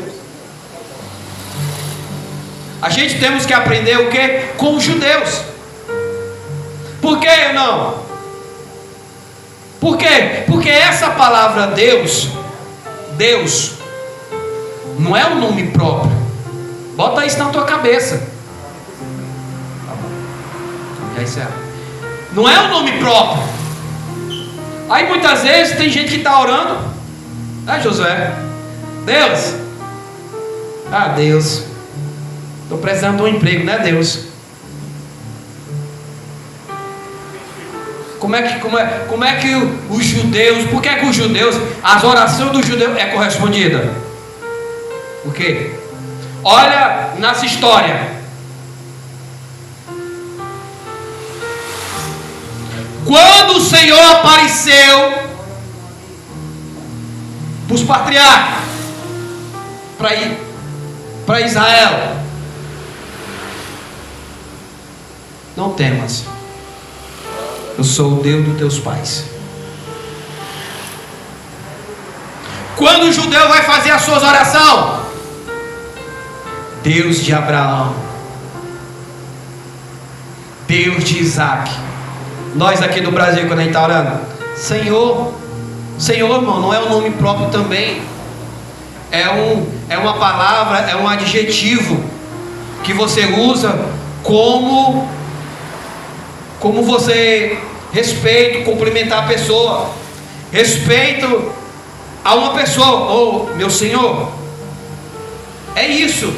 A gente temos que aprender o que? Com os judeus. Por que não? Por quê? Porque essa palavra Deus não é um nome próprio. Bota isso na tua cabeça. Já encerra. Não é um nome próprio. Aí muitas vezes tem gente que está orando. Josué, Deus, Deus, estou precisando de um emprego, né, Deus? Como é que os judeus, por que os judeus, as orações dos judeus é correspondida? Por quê? Olha nessa história. Quando o Senhor apareceu para os patriarcas, para Israel: não temas, eu sou o Deus dos teus pais. Quando o judeu vai fazer as suas orações: Deus de Abraão, Deus de Isaac. Nós aqui do Brasil, quando a gente está orando, Senhor, irmão, não é um nome próprio também. É uma palavra, é um adjetivo que você usa como você respeito, cumprimentar a pessoa, respeito a uma pessoa, meu Senhor. É isso.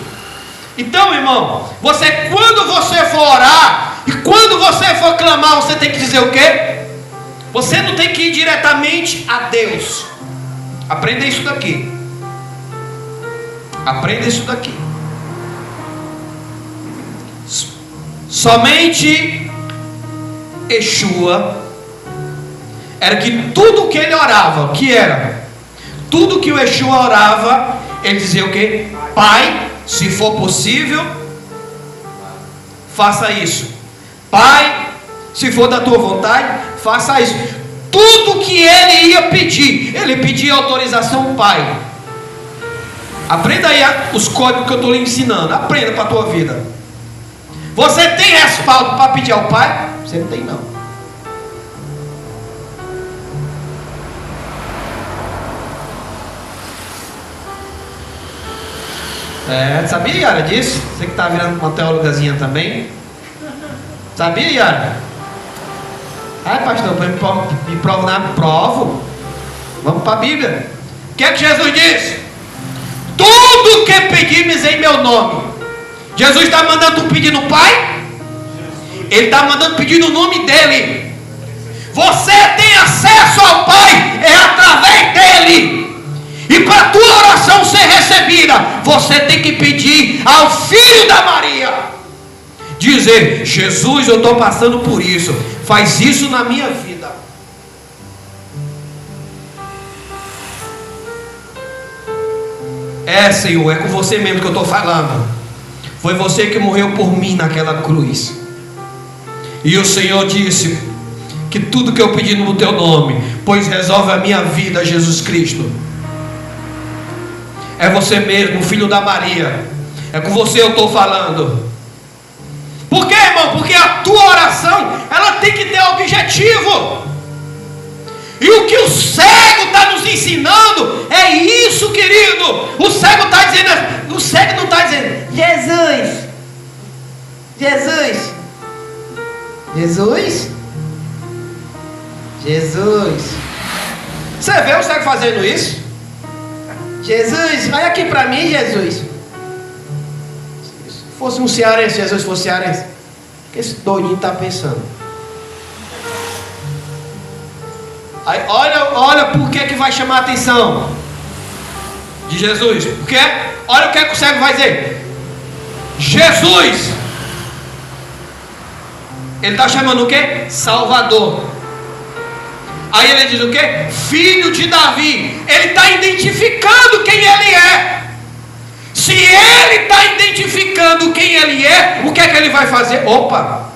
Então, irmão, quando você for orar e quando você for clamar, você tem que dizer o quê? Você não tem que ir diretamente a Deus. Aprenda isso daqui. Somente Yeshua era que tudo que ele orava, o que era? Tudo que o Yeshua orava, ele dizia o quê? Pai, se for possível, faça isso. Pai, se for da tua vontade, faça isso. Tudo que ele ia pedir, ele pedia autorização, Pai. Aprenda aí os códigos que eu estou lhe ensinando. Aprenda para a tua vida. Você tem respaldo para pedir ao Pai? Você não tem, não. Sabia, Yara, disso? Você que está virando uma teólogazinha também. Sabia, Yara? Ai, pastor, me prova, provo. Vamos para a Bíblia. O que é que Jesus disse? Tudo que pedires em meu nome. Jesus está mandando tu pedir no Pai? Ele está mandando pedir no nome dele. Você tem acesso ao Pai, é através dele. E para a tua oração ser recebida, você tem que pedir ao Filho da Maria. Dizer: Jesus, eu estou passando por isso, faz isso na minha vida. É, Senhor, é com você mesmo que eu estou falando. Foi você que morreu por mim naquela cruz. E o Senhor disse que tudo que eu pedi no teu nome, pois resolve a minha vida, Jesus Cristo. É você mesmo, filho da Maria. É com você eu estou falando. Por quê, irmão? Porque a tua oração, ela tem que ter objetivo. E o que o cego está nos ensinando é isso, querido. O cego está dizendo, o cego não está dizendo, Jesus, Jesus, Jesus, Jesus. Você vê o cego fazendo isso? Jesus, olha aqui para mim, Jesus. Se fosse um cearense, Jesus fosse cearense, o que esse doidinho está pensando? Aí, olha por que vai chamar a atenção de Jesus. Porque olha o que o cego vai dizer. Jesus. Ele está chamando o que? Salvador. Aí ele diz o que? Filho de Davi. Ele está identificando quem ele é. Se ele está identificando quem ele é, o que é que ele vai fazer? Opa,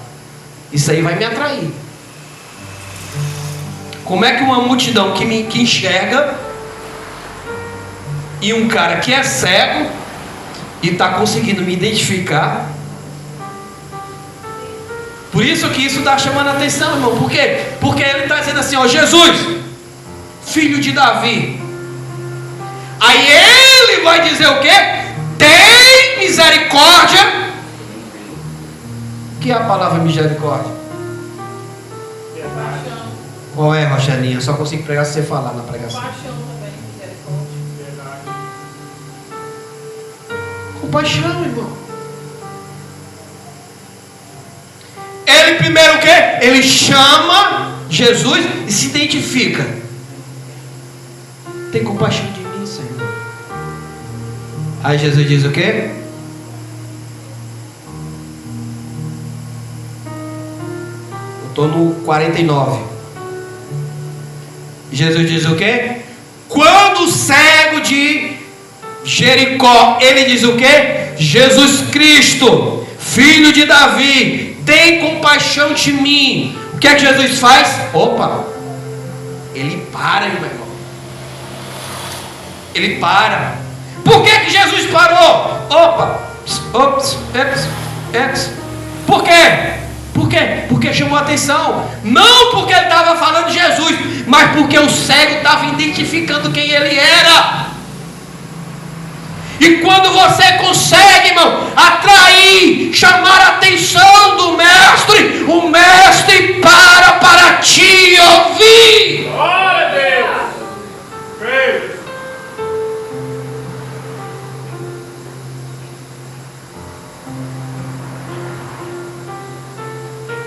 isso aí vai me atrair. Como é que uma multidão que enxerga e um cara que é cego e está conseguindo me identificar? Por isso que isso está chamando a atenção, irmão. Por quê? Porque ele está dizendo assim, ó, Jesus, filho de Davi. Aí ele vai dizer o quê? Tem misericórdia. O que é a palavra misericórdia? Qual é, Rochelinha? Eu só consigo pregar se você falar na pregação. Compaixão também, misericórdia. Compaixão, irmão. Ele primeiro o quê? Ele chama Jesus e se identifica. Tem compaixão de mim, Senhor. Aí Jesus diz o quê? Eu estou no 49. Jesus diz o quê? Quando o cego de Jericó, ele diz o quê? Jesus Cristo, filho de Davi, tem compaixão de mim. O que é que Jesus faz? Opa, ele para, meu irmão. Ele para. Por que Jesus parou? Opa, ops, por quê? Por quê? Porque chamou a atenção. Não porque ele estava falando de Jesus, mas porque o cego estava identificando quem ele era. E quando você consegue, irmão, atrair, chamar a atenção do mestre, o mestre para te ouvir. Glória a Deus. Creio.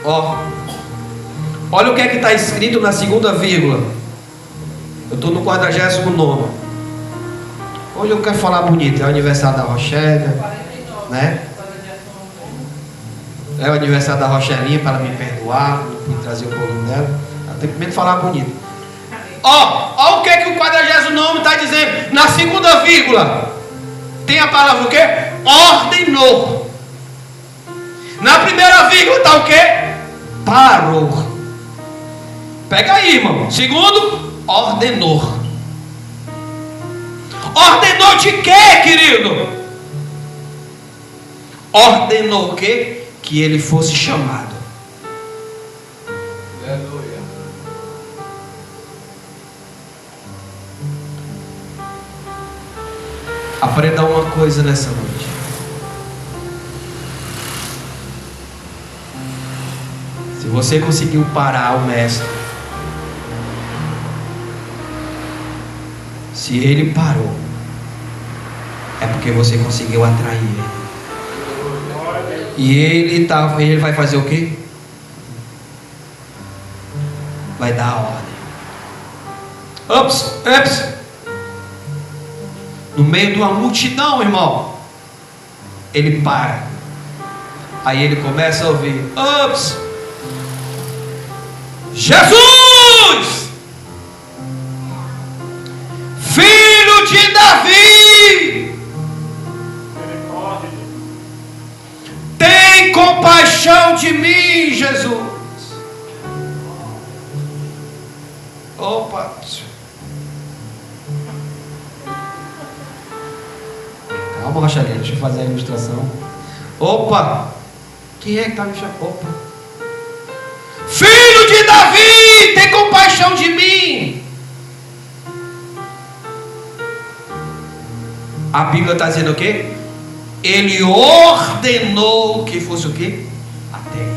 Ó, olha o que é que está escrito na segunda vírgula. Eu estou no 49. Hoje eu quero falar bonito. É o aniversário da Rochelle, 49, né? É o aniversário da Rochelinha, para ela me perdoar, não pude trazer o bolo dela. Ela tem que primeiro falar bonito. Ó o que é que o 49 está dizendo. Na segunda vírgula tem a palavra o quê? Ordenou. Na primeira vírgula está o quê? Parou. Pega aí, irmão. Segundo, ordenou. Ordenou de quê, querido? Ordenou o quê? Que ele fosse chamado. Aleluia. Aprenda uma coisa nessa noite. Se você conseguiu parar o mestre, se ele parou, é porque você conseguiu atrair ele. E ele vai fazer o quê? Vai dar a ordem. Ups. No meio de uma multidão, irmão, ele para. Aí ele começa a ouvir: ups, Jesus, filho de Davi, compaixão de mim, Jesus. Opa. Calma, Rochalinha, deixa eu fazer a ilustração. Opa. Quem é que está me chamando? Opa. Filho de Davi, tem compaixão de mim. A Bíblia está dizendo o quê? Ele ordenou que fosse o quê? Até ele.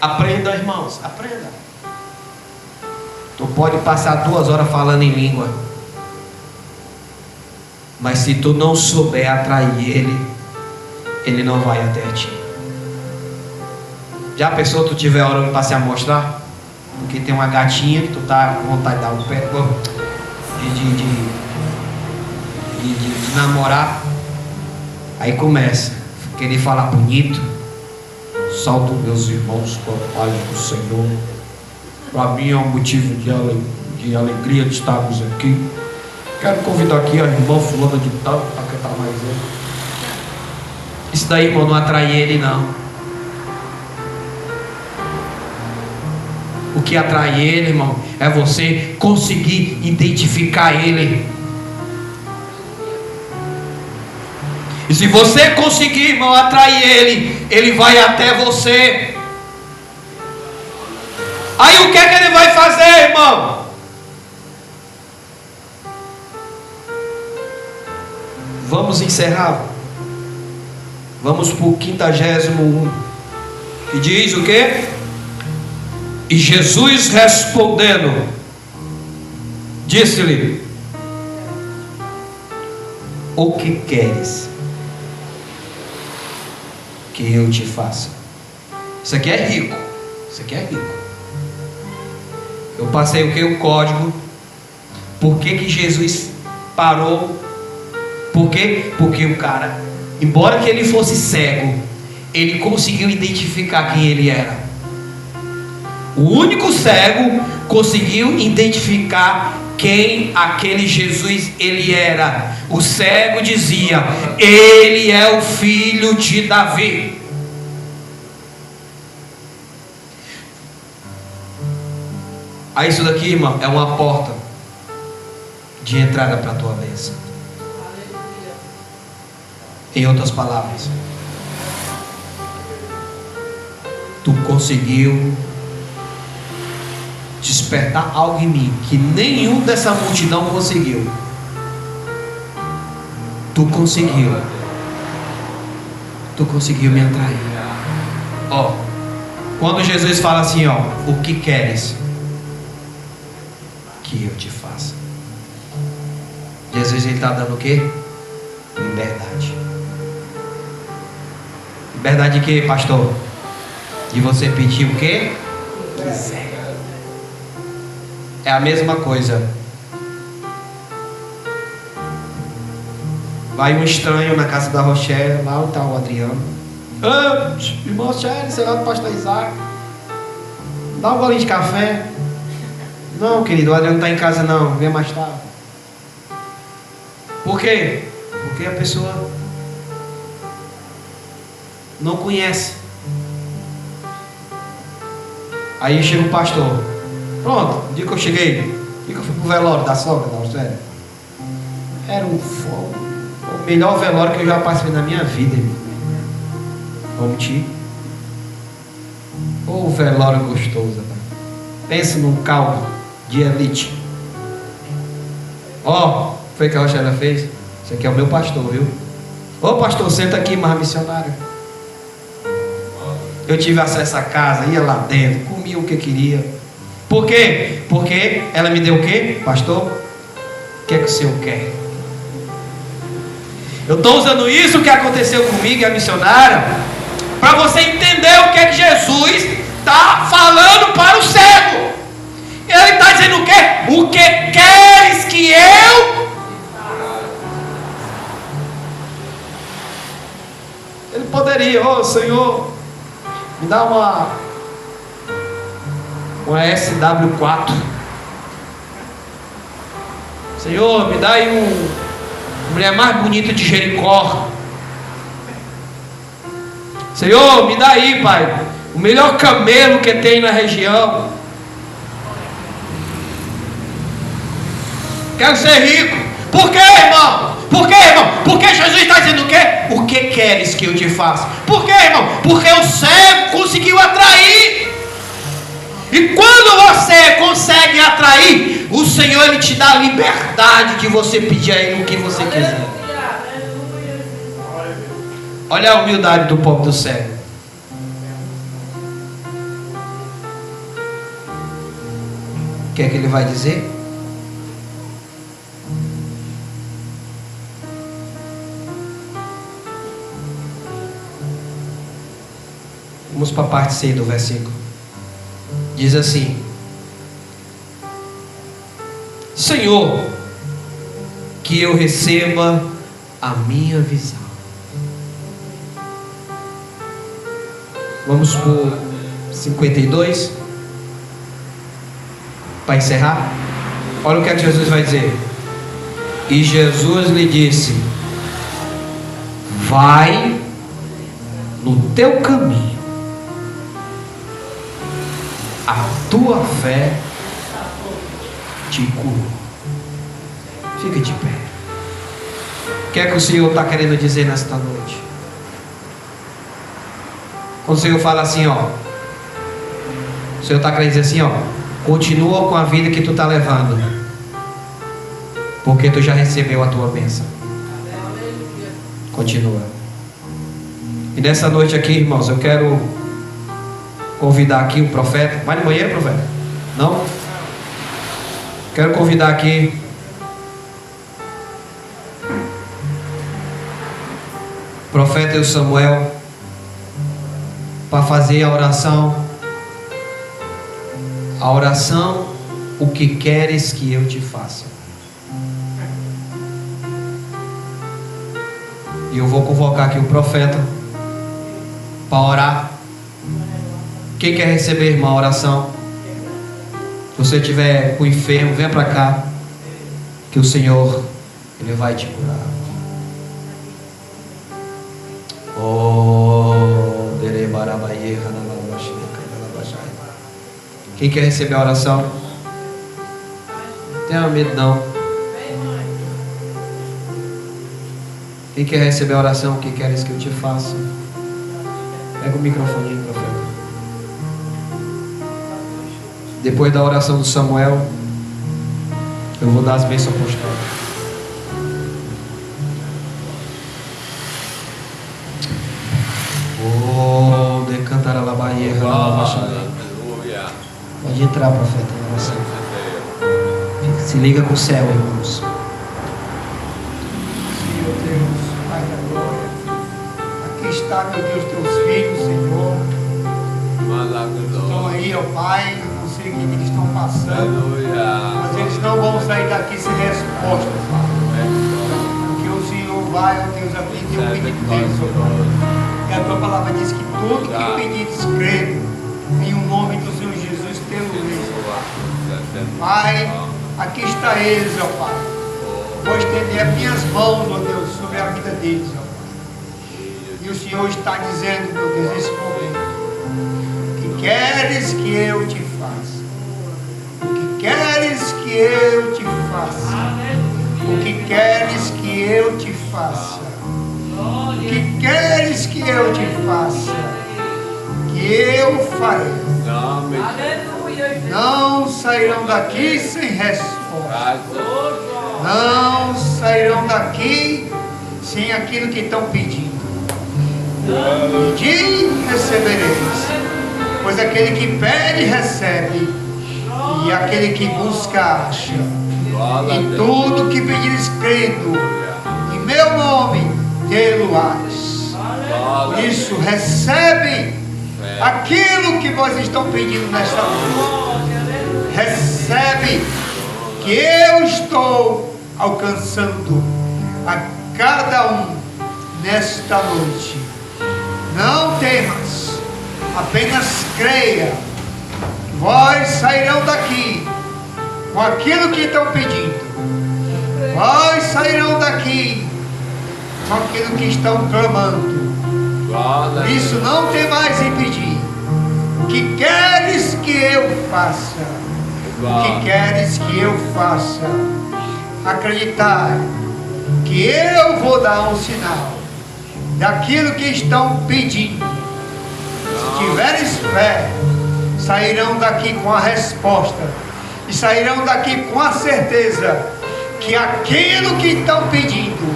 Aprenda, irmãos, aprenda. Tu pode passar 2 horas falando em língua, mas se tu não souber atrair ele não vai até ti. Já pensou tu tiver orando para se amostrar? Porque tem uma gatinha que tu tá com vontade de dar um pé de namorar. Aí começa a querer falar bonito. Salto meus irmãos com a paz do Senhor. Para mim é um motivo de alegria de estarmos aqui. Quero convidar aqui a irmã fulana de tal para cantar mais ele. Isso daí, irmão, não atrai ele não. O que atrai ele, irmão, é você conseguir identificar ele. E se você conseguir, irmão, atrair ele vai até você. Aí o que é que ele vai fazer, irmão? Vamos encerrar. Vamos para o 51. E diz o quê? E Jesus respondendo, disse-lhe: o que queres que eu te faça? Isso aqui é rico. Isso aqui é rico. Eu passei o que? O código. Por que Jesus parou? Por quê? Porque o cara, embora que ele fosse cego, ele conseguiu identificar quem ele era. O único cego conseguiu identificar quem aquele Jesus ele era. O cego dizia: ele é o filho de Davi. Aí isso daqui, irmão, é uma porta de entrada para a tua bênção. Em outras palavras, tu conseguiu despertar algo em mim que nenhum dessa multidão conseguiu. Tu conseguiu me atrair. Ó, quando Jesus fala assim, ó, o que queres que eu te faça? Jesus ele está dando o quê? Liberdade. Liberdade de quê, pastor? De você pedir o quê? Quiser. É a mesma coisa. Vai um estranho na casa da Rochelle, lá está o Adriano. Irmão Rochelle, sei lá do pastor Isaac. Dá um golinho de café. Não, querido, o Adriano não está em casa não, vem mais tarde. Por quê? Porque a pessoa não conhece. Aí chega o pastor. Pronto, o dia que eu cheguei, o dia que eu fui pro velório da sogra, não, sério. Era o melhor velório que eu já passei na minha vida, irmão. Vamos mentir. Ô velório gostoso, rapaz. Pensa num caldo de elite. Ó, foi o que a Rochelle fez. Isso aqui é o meu pastor, viu? Ô pastor, senta aqui, mais missionário. Eu tive acesso à casa, ia lá dentro, comia o que queria. Por quê? Porque ela me deu o quê? Pastor, o que é que o senhor quer? Eu estou usando isso que aconteceu comigo e a missionária para você entender o que é que Jesus está falando para o cego. Ele está dizendo o quê? O que queres que eu? Ele poderia, ô Senhor, me dá uma SW4. Senhor, me dá aí A mulher mais bonita de Jericó. Senhor, me dá aí, Pai, o melhor camelo que tem na região. Quero ser rico. Por quê, irmão? Por quê, irmão? Porque Jesus está dizendo o quê? O que queres que eu te faça? Por quê, irmão? Porque o cego conseguiu atrair. E quando você consegue atrair, o Senhor ele te dá a liberdade de você pedir a Ele o que você quiser. Olha a humildade do povo do cego. O que é que ele vai dizer? Vamos para a parte C do versículo. Diz assim: Senhor, que eu receba a minha visão. Vamos por 52 para encerrar. Olha o que é que Jesus vai dizer. E Jesus lhe disse: vai no teu caminho, a tua fé te curou. Fica de pé. O que é que o Senhor está querendo dizer nesta noite? Quando o Senhor fala assim, ó, o Senhor está querendo dizer assim, ó, continua com a vida que tu está levando, porque tu já recebeu a tua bênção. Continua. E nessa noite aqui, irmãos, eu quero convidar aqui o profeta. Vai no banheiro, profeta? Não? Quero convidar aqui o profeta Samuel para fazer a oração. A oração, o que queres que eu te faça? E eu vou convocar aqui o profeta para orar. Quem quer receber, irmão, a oração? Se você estiver com o enfermo, venha para cá, que o Senhor, Ele vai te curar. Quem quer receber a oração? Não tenha medo não. Quem quer receber a oração? O que queres que eu te faça? Pega o microfone, profeta. Depois da oração do Samuel, eu vou dar as bênçãos apostólicas. Oh, decantar a labaia, pode entrar, profeta, na oração. Se liga com o céu, irmãos. Senhor Deus, Pai da glória, aqui está, meu Deus, teus filhos, Senhor. Estão aí, ó Pai, eu não sei o que eles estão passando, mas eles não vão sair daqui sem resposta, Pai. Porque o Senhor vai, ó Deus, atender o pedido deles, ó Pai. E a tua palavra diz que tudo que pedires crendo em o nome do Senhor Jesus pelo Deus. Pai, aqui está eles, ó Pai. Vou estender as minhas mãos, ó Deus, sobre a vida deles, ó Pai. E o Senhor está dizendo, meu Deus, nesse momento, que queres que eu te faça? O que queres que eu te faça? O que queres que eu te faça? O que queres que eu te faça? Que eu farei. Não sairão daqui sem resposta. Não sairão daqui sem aquilo que estão pedindo. Pedi, recebereis. Pois aquele que pede, recebe. E aquele que busca, acha. E tudo que pedires crendo em meu nome, tê-lo-ás. Por isso, recebe aquilo que vós estão pedindo nesta noite. Recebe que eu estou alcançando a cada um nesta noite. Não temas, apenas creia. Vós sairão daqui com aquilo que estão pedindo. Vós sairão daqui com aquilo que estão clamando. Por isso não tem mais impedir. O que queres que eu faça? O que queres que eu faça? Acreditar que eu vou dar um sinal daquilo que estão pedindo. Se tiveres fé, sairão daqui com a resposta e sairão daqui com a certeza que aquilo que estão pedindo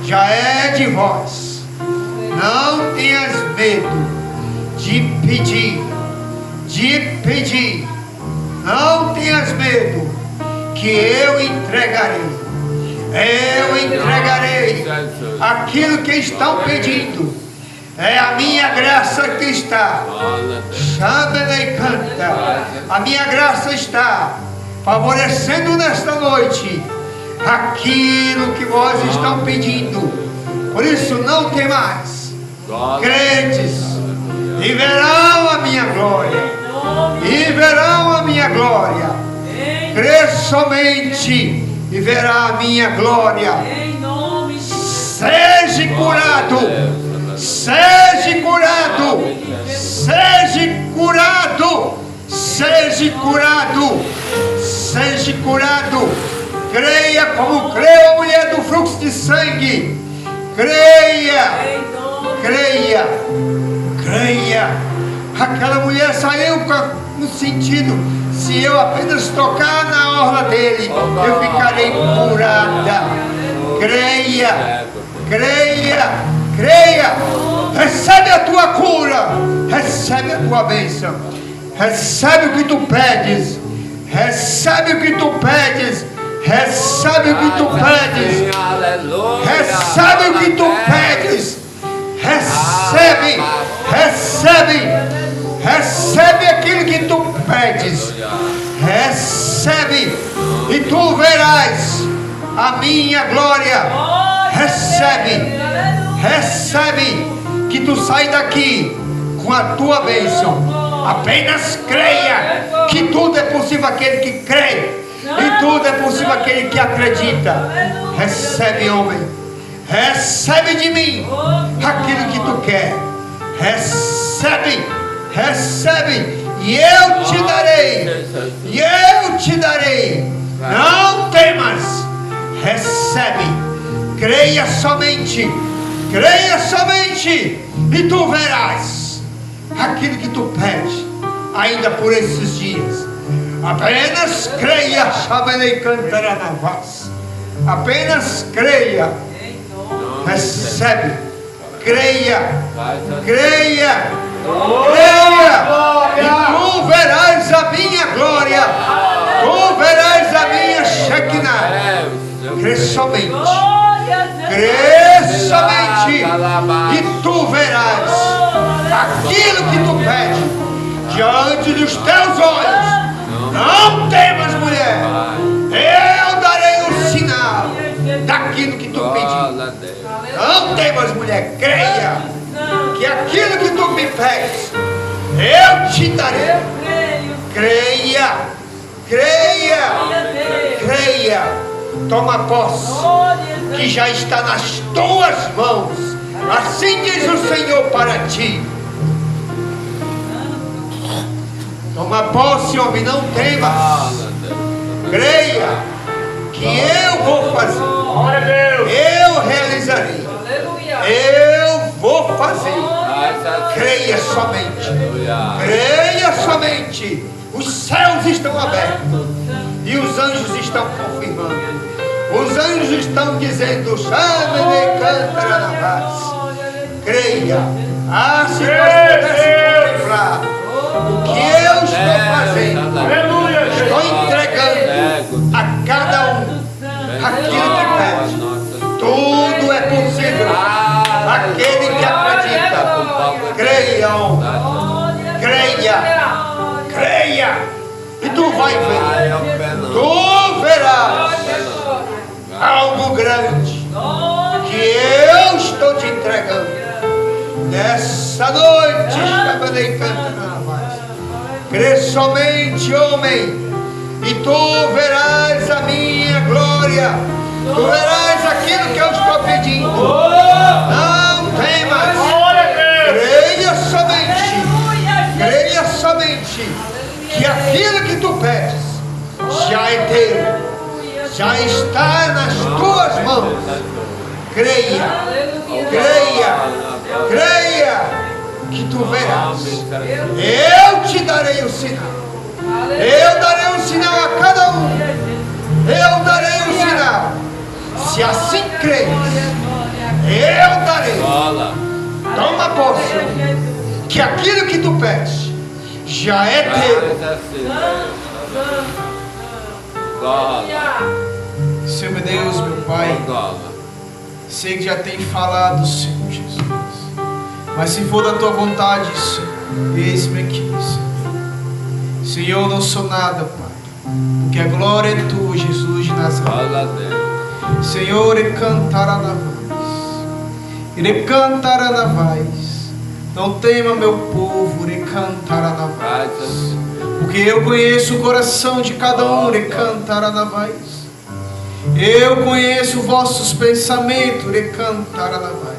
já é de vós. Não tenhas medo de pedir, não tenhas medo, que eu entregarei. Eu entregarei aquilo que estão pedindo. É a minha graça que está. Chama e canta. A minha graça está favorecendo nesta noite aquilo que vós estão pedindo. Por isso não tem mais. Crentes, e verão a minha glória. E verão a minha glória. Crê somente e verá a minha glória. Seja curado, seja curado, seja curado, seja curado, seja curado. Creia como creu a mulher do fluxo de sangue. Creia, creia, creia. Aquela mulher saiu no sentido: se eu apenas tocar na orla dele, eu ficarei curada. Creia, creia, creia. Recebe a tua cura, recebe a tua bênção, recebe o que tu pedes, recebe o que tu pedes, recebe o que tu pedes, recebe o que tu pedes, recebe, recebe. Recebe aquilo que tu pedes. Recebe. E tu verás a minha glória. Recebe. Recebe. Que tu sai daqui com a tua bênção. Apenas creia que tudo é possível aquele que crê. E tudo é possível aquele que acredita. Recebe, homem. Recebe de mim aquilo que tu quer. Recebe. Recebe, e eu te darei, e eu te darei. Não temas, recebe, creia somente, e tu verás aquilo que tu pede, ainda por esses dias. Apenas creia, Shabalei cantará na voz. Apenas creia, recebe, creia, creia. Creia, e tu verás a minha glória, tu verás a minha Shekinah. Crê somente, e tu verás aquilo que tu pede diante dos teus olhos. Não temas, mulher, eu darei um sinal daquilo que tu pediu. Não temas, mulher, creia. Que aquilo que tu me pedes, eu te darei. Creia, creia, creia. Toma posse, que já está nas tuas mãos. Assim diz o Senhor para ti. Toma posse, homem, não temas. Creia, que eu vou fazer. Eu realizarei. Eu vou fazer. Creia somente. Creia somente. Os céus estão abertos e os anjos estão confirmando. Os anjos estão dizendo: chame-me, canta na paz. Creia. Ah, se nós pudéssemos contemplar o que eu estou fazendo, estou entregando a cada um aquilo que pede. Tudo é possível. Aquele que acredita. Creia, homem. Creia. Creia. E tu vai ver. Tu verás algo grande que eu estou te entregando. Nessa noite, Shabalei canta na voz. Crê somente, homem, e tu verás a minha glória. Tu verás aquilo que eu estou pedindo. Não temas. Creia somente que aquilo que tu pedes já é teu, já está nas tuas mãos. Creia que tu verás. Eu te darei o sinal. Eu darei um sinal a cada um. Eu darei um sinal. Se assim creres, eu darei. Toma posse que aquilo que tu pedes já é teu. Senhor meu Deus, meu Pai, sei que já tem falado, Senhor Jesus, mas se for da tua vontade, Senhor, eis-me aqui, Senhor. Senhor, eu não sou nada, Pai, porque a glória é tua, Jesus de Nazaré. Senhor, e cantará na voz, e cantará na voz. Não tema, meu povo, e cantará na voz, porque eu conheço o coração de cada um, e cantará na voz. Eu conheço vossos pensamentos, e cantará na voz.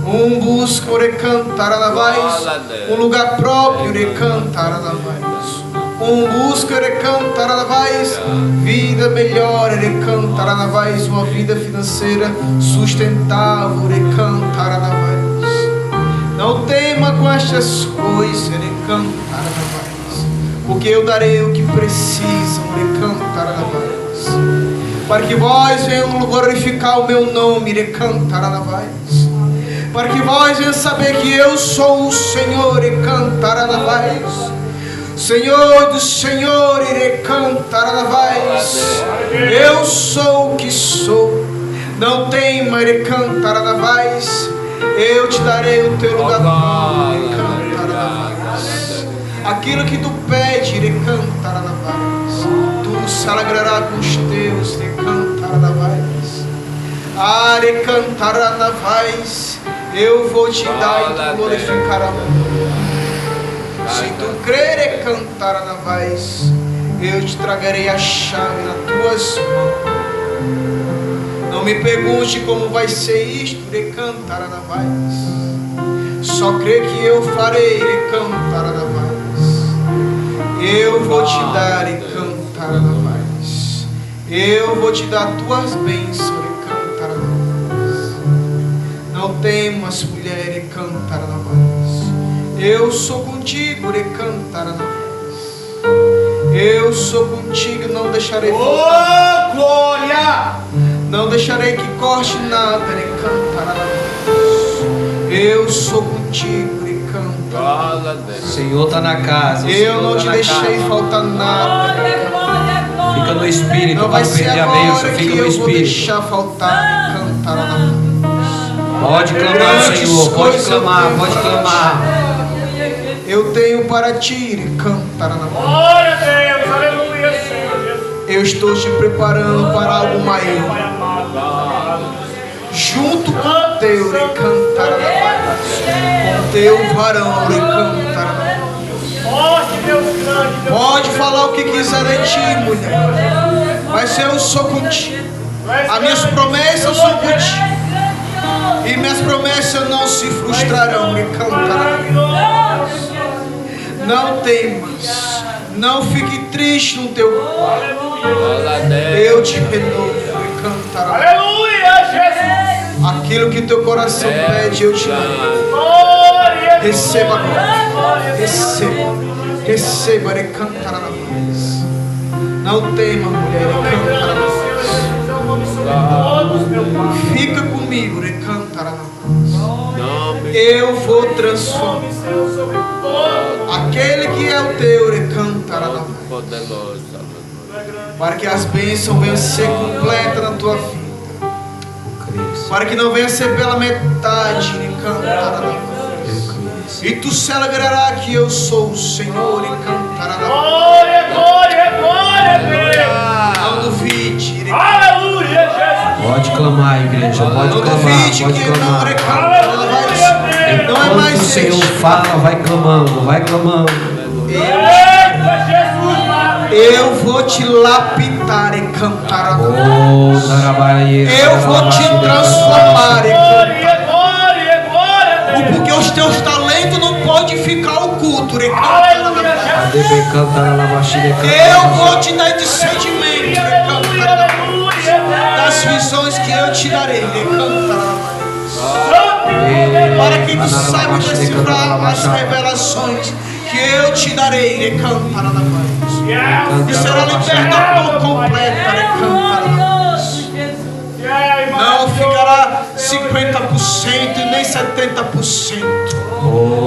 Um busca, e cantará na voz, um lugar próprio, e cantará na voz. Um busca, e cantará na voz, vida melhor, e cantará na voz, uma vida financeira sustentável, e cantará na voz. Não tema com estas coisas, e cantará na voz, porque eu darei o que precisam, e cantará na voz, para que vós venham glorificar o meu nome, e cantará na voz, para que vós venham saber que eu sou o Senhor, e cantará na voz. Senhor do Senhor, irei cantar na voz. Eu sou o que sou. Não tema, irei cantar na voz. Eu te darei o teu lugar, irei cantar na voz. Aquilo que tu pede, irei cantar na voz. Tu se alegrará com os teus, irei cantar na voz. Irei cantar na voz. Eu vou te dar e tu glorificarás. Se tu crer e cantar na voz, eu te tragarei a chave nas tuas mãos. Não me pergunte como vai ser isto de cantar na voz. Só crê que eu farei de cantar na voz. Eu vou te dar e cantar na voz. Eu vou te dar tuas bênçãos e cantar na voz. Não temas, mulher, e cantar na voz. Eu sou contigo, e cantar na voz. Eu sou contigo, não deixarei faltar. Oh, glória! Não deixarei que corte nada, e cantar na voz. Eu sou contigo, e cantar. O Senhor está na casa. Eu não te deixei faltar nada. Fica no Espírito, Não vai vai ser perder a agora bênção. que Fica no eu vou Espírito. deixar faltar, e cantar na voz. Pode clamar, Senhor. Pode clamar, pode clamar. Eu tenho para ti, e cantar na voz. Glória a Deus, aleluia, Senhor Jesus. Eu estou te preparando para algo maior. Pai amado. Junto com o teu, e cantar na voz. Com teu varão, e cantar na voz. Forte, Deus grande, Deus Pode falar o que quiser de ti, mulher, mas eu sou contigo. As minhas promessas são contigo. E minhas promessas não se frustrarão, e cantar na voz. Não temas, não fique triste no teu coração. Eu te renovo, e cantar na voz. Aleluia, Jesus. Aquilo que teu coração pede, eu te dou. Glória. Receba agora. Receba, e cantar na voz. Não tema, mulher, e cantar na voz. Todos, meu Pai. Fica comigo, e cantar na voz. Eu vou transformar aquele que é o teu, e cantar na voz. Para que as bênçãos venham ser completas na tua vida. Para que não venha ser pela metade, e cantar na voz. E tu se alegrará que eu sou o Senhor, e cantará na voz. Glória, glória, glória, Deus. Não duvide, e Aleluia, Jesus. Pode clamar, igreja. Pode não clamar, duvide pode que não clamar. é cantar na voz. Não é Enquanto mais o Senhor este. fala, vai clamando, vai clamando. Eita, Jesus, maravilha. Eu vou te lapidar e cantar a glória. Oh, Darabaia. Eu vou te transformar e cantar. Glória, glória, Porque os teus talentos não podem ficar ocultos e cantar a glória. Adebe cantar a labaxida. Eu vou te dar discernimento e cantar a glória. Das visões que eu te darei e cantar a glória. Para que tu saiba decifrar as revelações que eu te darei e cantar a glória. E será liberta por completo e cantar a glória. Não ficará 50% nem 70%,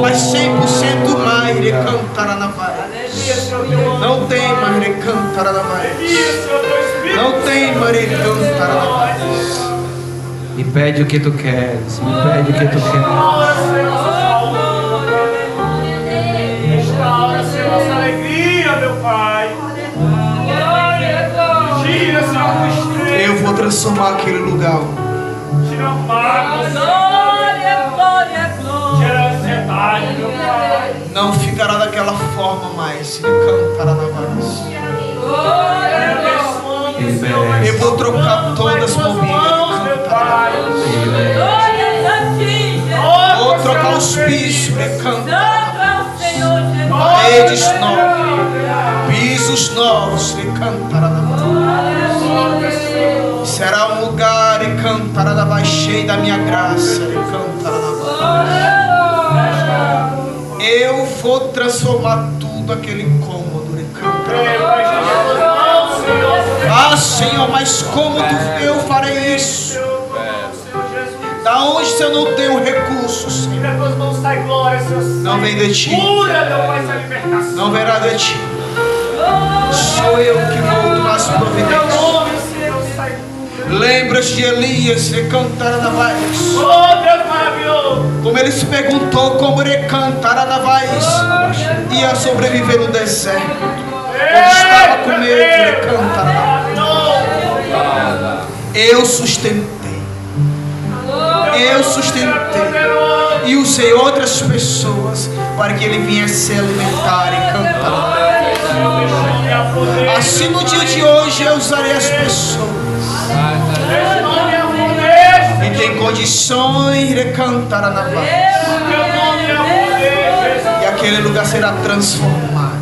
mas 100% mais e cantar a glória. Não tem mais e cantar a glória. Não tem mais e cantar a glória. Me pede o que tu queres. Me pede o que tu queres. Restaura, Senhor, nossa alegria, meu Pai. Tira, Senhor, tristeza. Eu vou transformar aquele lugar. Tira mágoa, tira ansiedade, meu Pai. Não ficará daquela forma mais. Ele cantará na voz. Ele merece. Eu vou trocar todas as mobílias. Ele merece. Vou trocar os pisos. Ele cantará. Paredes novas. Pisos novos. Ele cantará na voz. Será um lugar e cantará da voz cheio da minha graça. Ele cantará na voz. Eu vou transformar tudo aquele incômodo. Ele cantará. Ah, Senhor, mas como eu farei isso? Da onde se eu não tenho recursos? Não vem de ti. Não verá de ti. Sou eu que vou tomar as providências. Lembra-te de Elias e cantar na voz. Como ele se perguntou como ele cantar na voz, ia sobreviver no deserto. Ele estava com medo de cantar na voz. Eu sustentei. Eu sustentei. E usei outras pessoas para que ele viesse se alimentar e cantar. Assim no dia de hoje eu usarei as pessoas e tem condições de cantar na voz. E aquele lugar será transformado.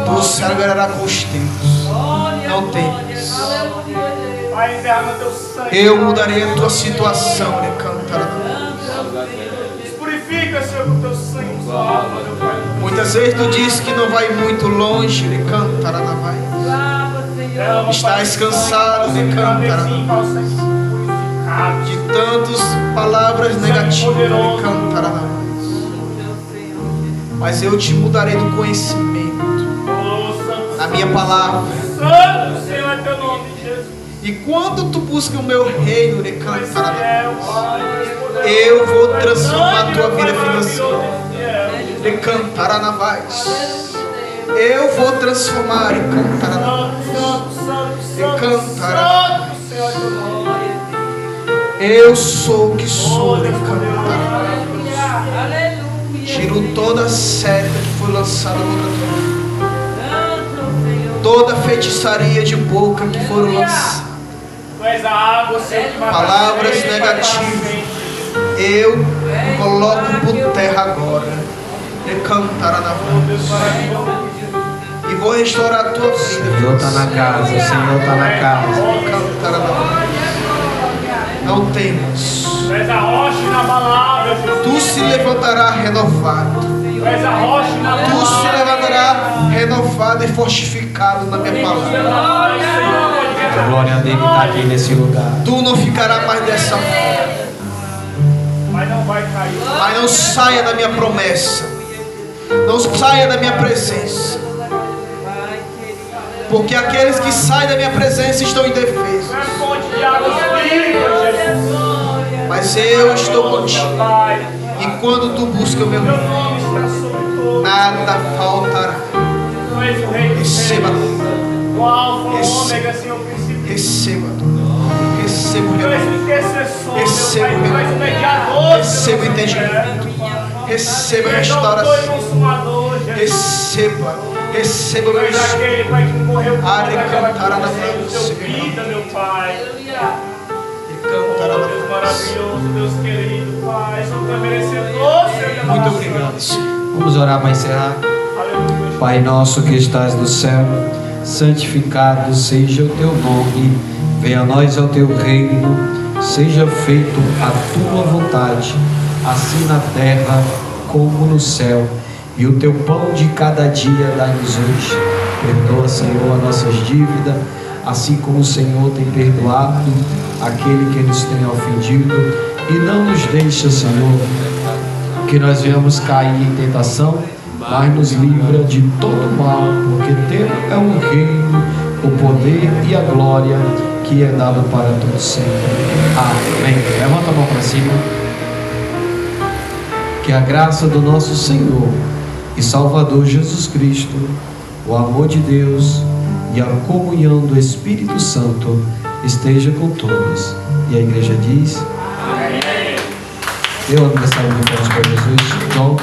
Tu se alegrará com os teus. Não temas. Eu mudarei a tua situação de cantar na voz. Purifica, Senhor, com teu sangue. Muitas vezes tu diz que não vai muito longe de cantar na voz. Estás cansado de cantar na voz. De tantas palavras negativas de cantar na voz. Mas eu te mudarei do conhecimento. A minha palavra. Santo, Senhor, é teu nome, Jesus. E quando tu busca o meu reino de cantar na voz, eu vou transformar a tua vida financeira. De cantar na voz. Eu vou transformar e cantar na voz. E cantar na voz. Eu sou o que sou e cantar na voz. Tiro toda a seta que foi lançada contra tua vida. Toda feitiçaria de boca que foram lançadas. Palavras negativas. Eu coloco por terra agora. E cantará na voz. E vou restaurar a tua vida. O Senhor está na casa. O Senhor está na casa. E cantará na voz. Não temas. Tu és a rocha inabalável, Jesus. Tu se levantará renovado. Tu és a rocha Tu inabalável. se levantará renovado e fortificado na minha palavra. A glória dele está aqui nesse lugar. Tu não ficará mais dessa forma. Mas não vai cair. Mas não saia da minha promessa. Não saia da minha presença. Porque aqueles que saem da minha presença estão indefesos. Tu és fonte de águas vivas, Jesus. Mas eu estou contigo. Pai, E quando tu busca o meu teu reino, nome está sobre todo. nada faltará. Tu és o rei dos Receba reis. tudo. O alfa, o ômega, Senhor, o princípio. Receba tudo. Receba o Tu és o reino. intercessor, meu Receba Pai. o Tu és o reino. mediador. Receba o Senhor, entendimento. Receba a Tu és o autor e restauração. consumador, Jesus. Receba Receba o meu Mas espírito. aquele, Pai, que morreu por Are aquela cantará na cruz, frente, deu Senhor. vida, meu Pai. Aleluia. Oh, Deus maravilhoso, Deus querido, Pai. Só tu é merecedor, Senhor. Muito obrigado, Senhor. Vamos orar para encerrar. Aleluia. Pai nosso que estás no céu, santificado seja o teu nome, venha a nós o teu reino, seja feito a tua vontade, assim na terra como no céu. E o teu pão de cada dia dá-nos hoje. Perdoa, Senhor, as nossas dívidas, assim como o Senhor tem perdoado aquele que nos tem ofendido. E não nos deixa, Senhor, que nós venhamos cair em tentação, mas nos livra de todo mal, porque teu é o reino, o poder e a glória que é dado para todos sempre. Amém. Levanta a mão para cima. Que a graça do nosso Senhor e Salvador Jesus Cristo, o amor de Deus e a comunhão do Espírito Santo esteja com todos. E a igreja diz: Amém. Eu aniversário do Pão para Jesus. Então,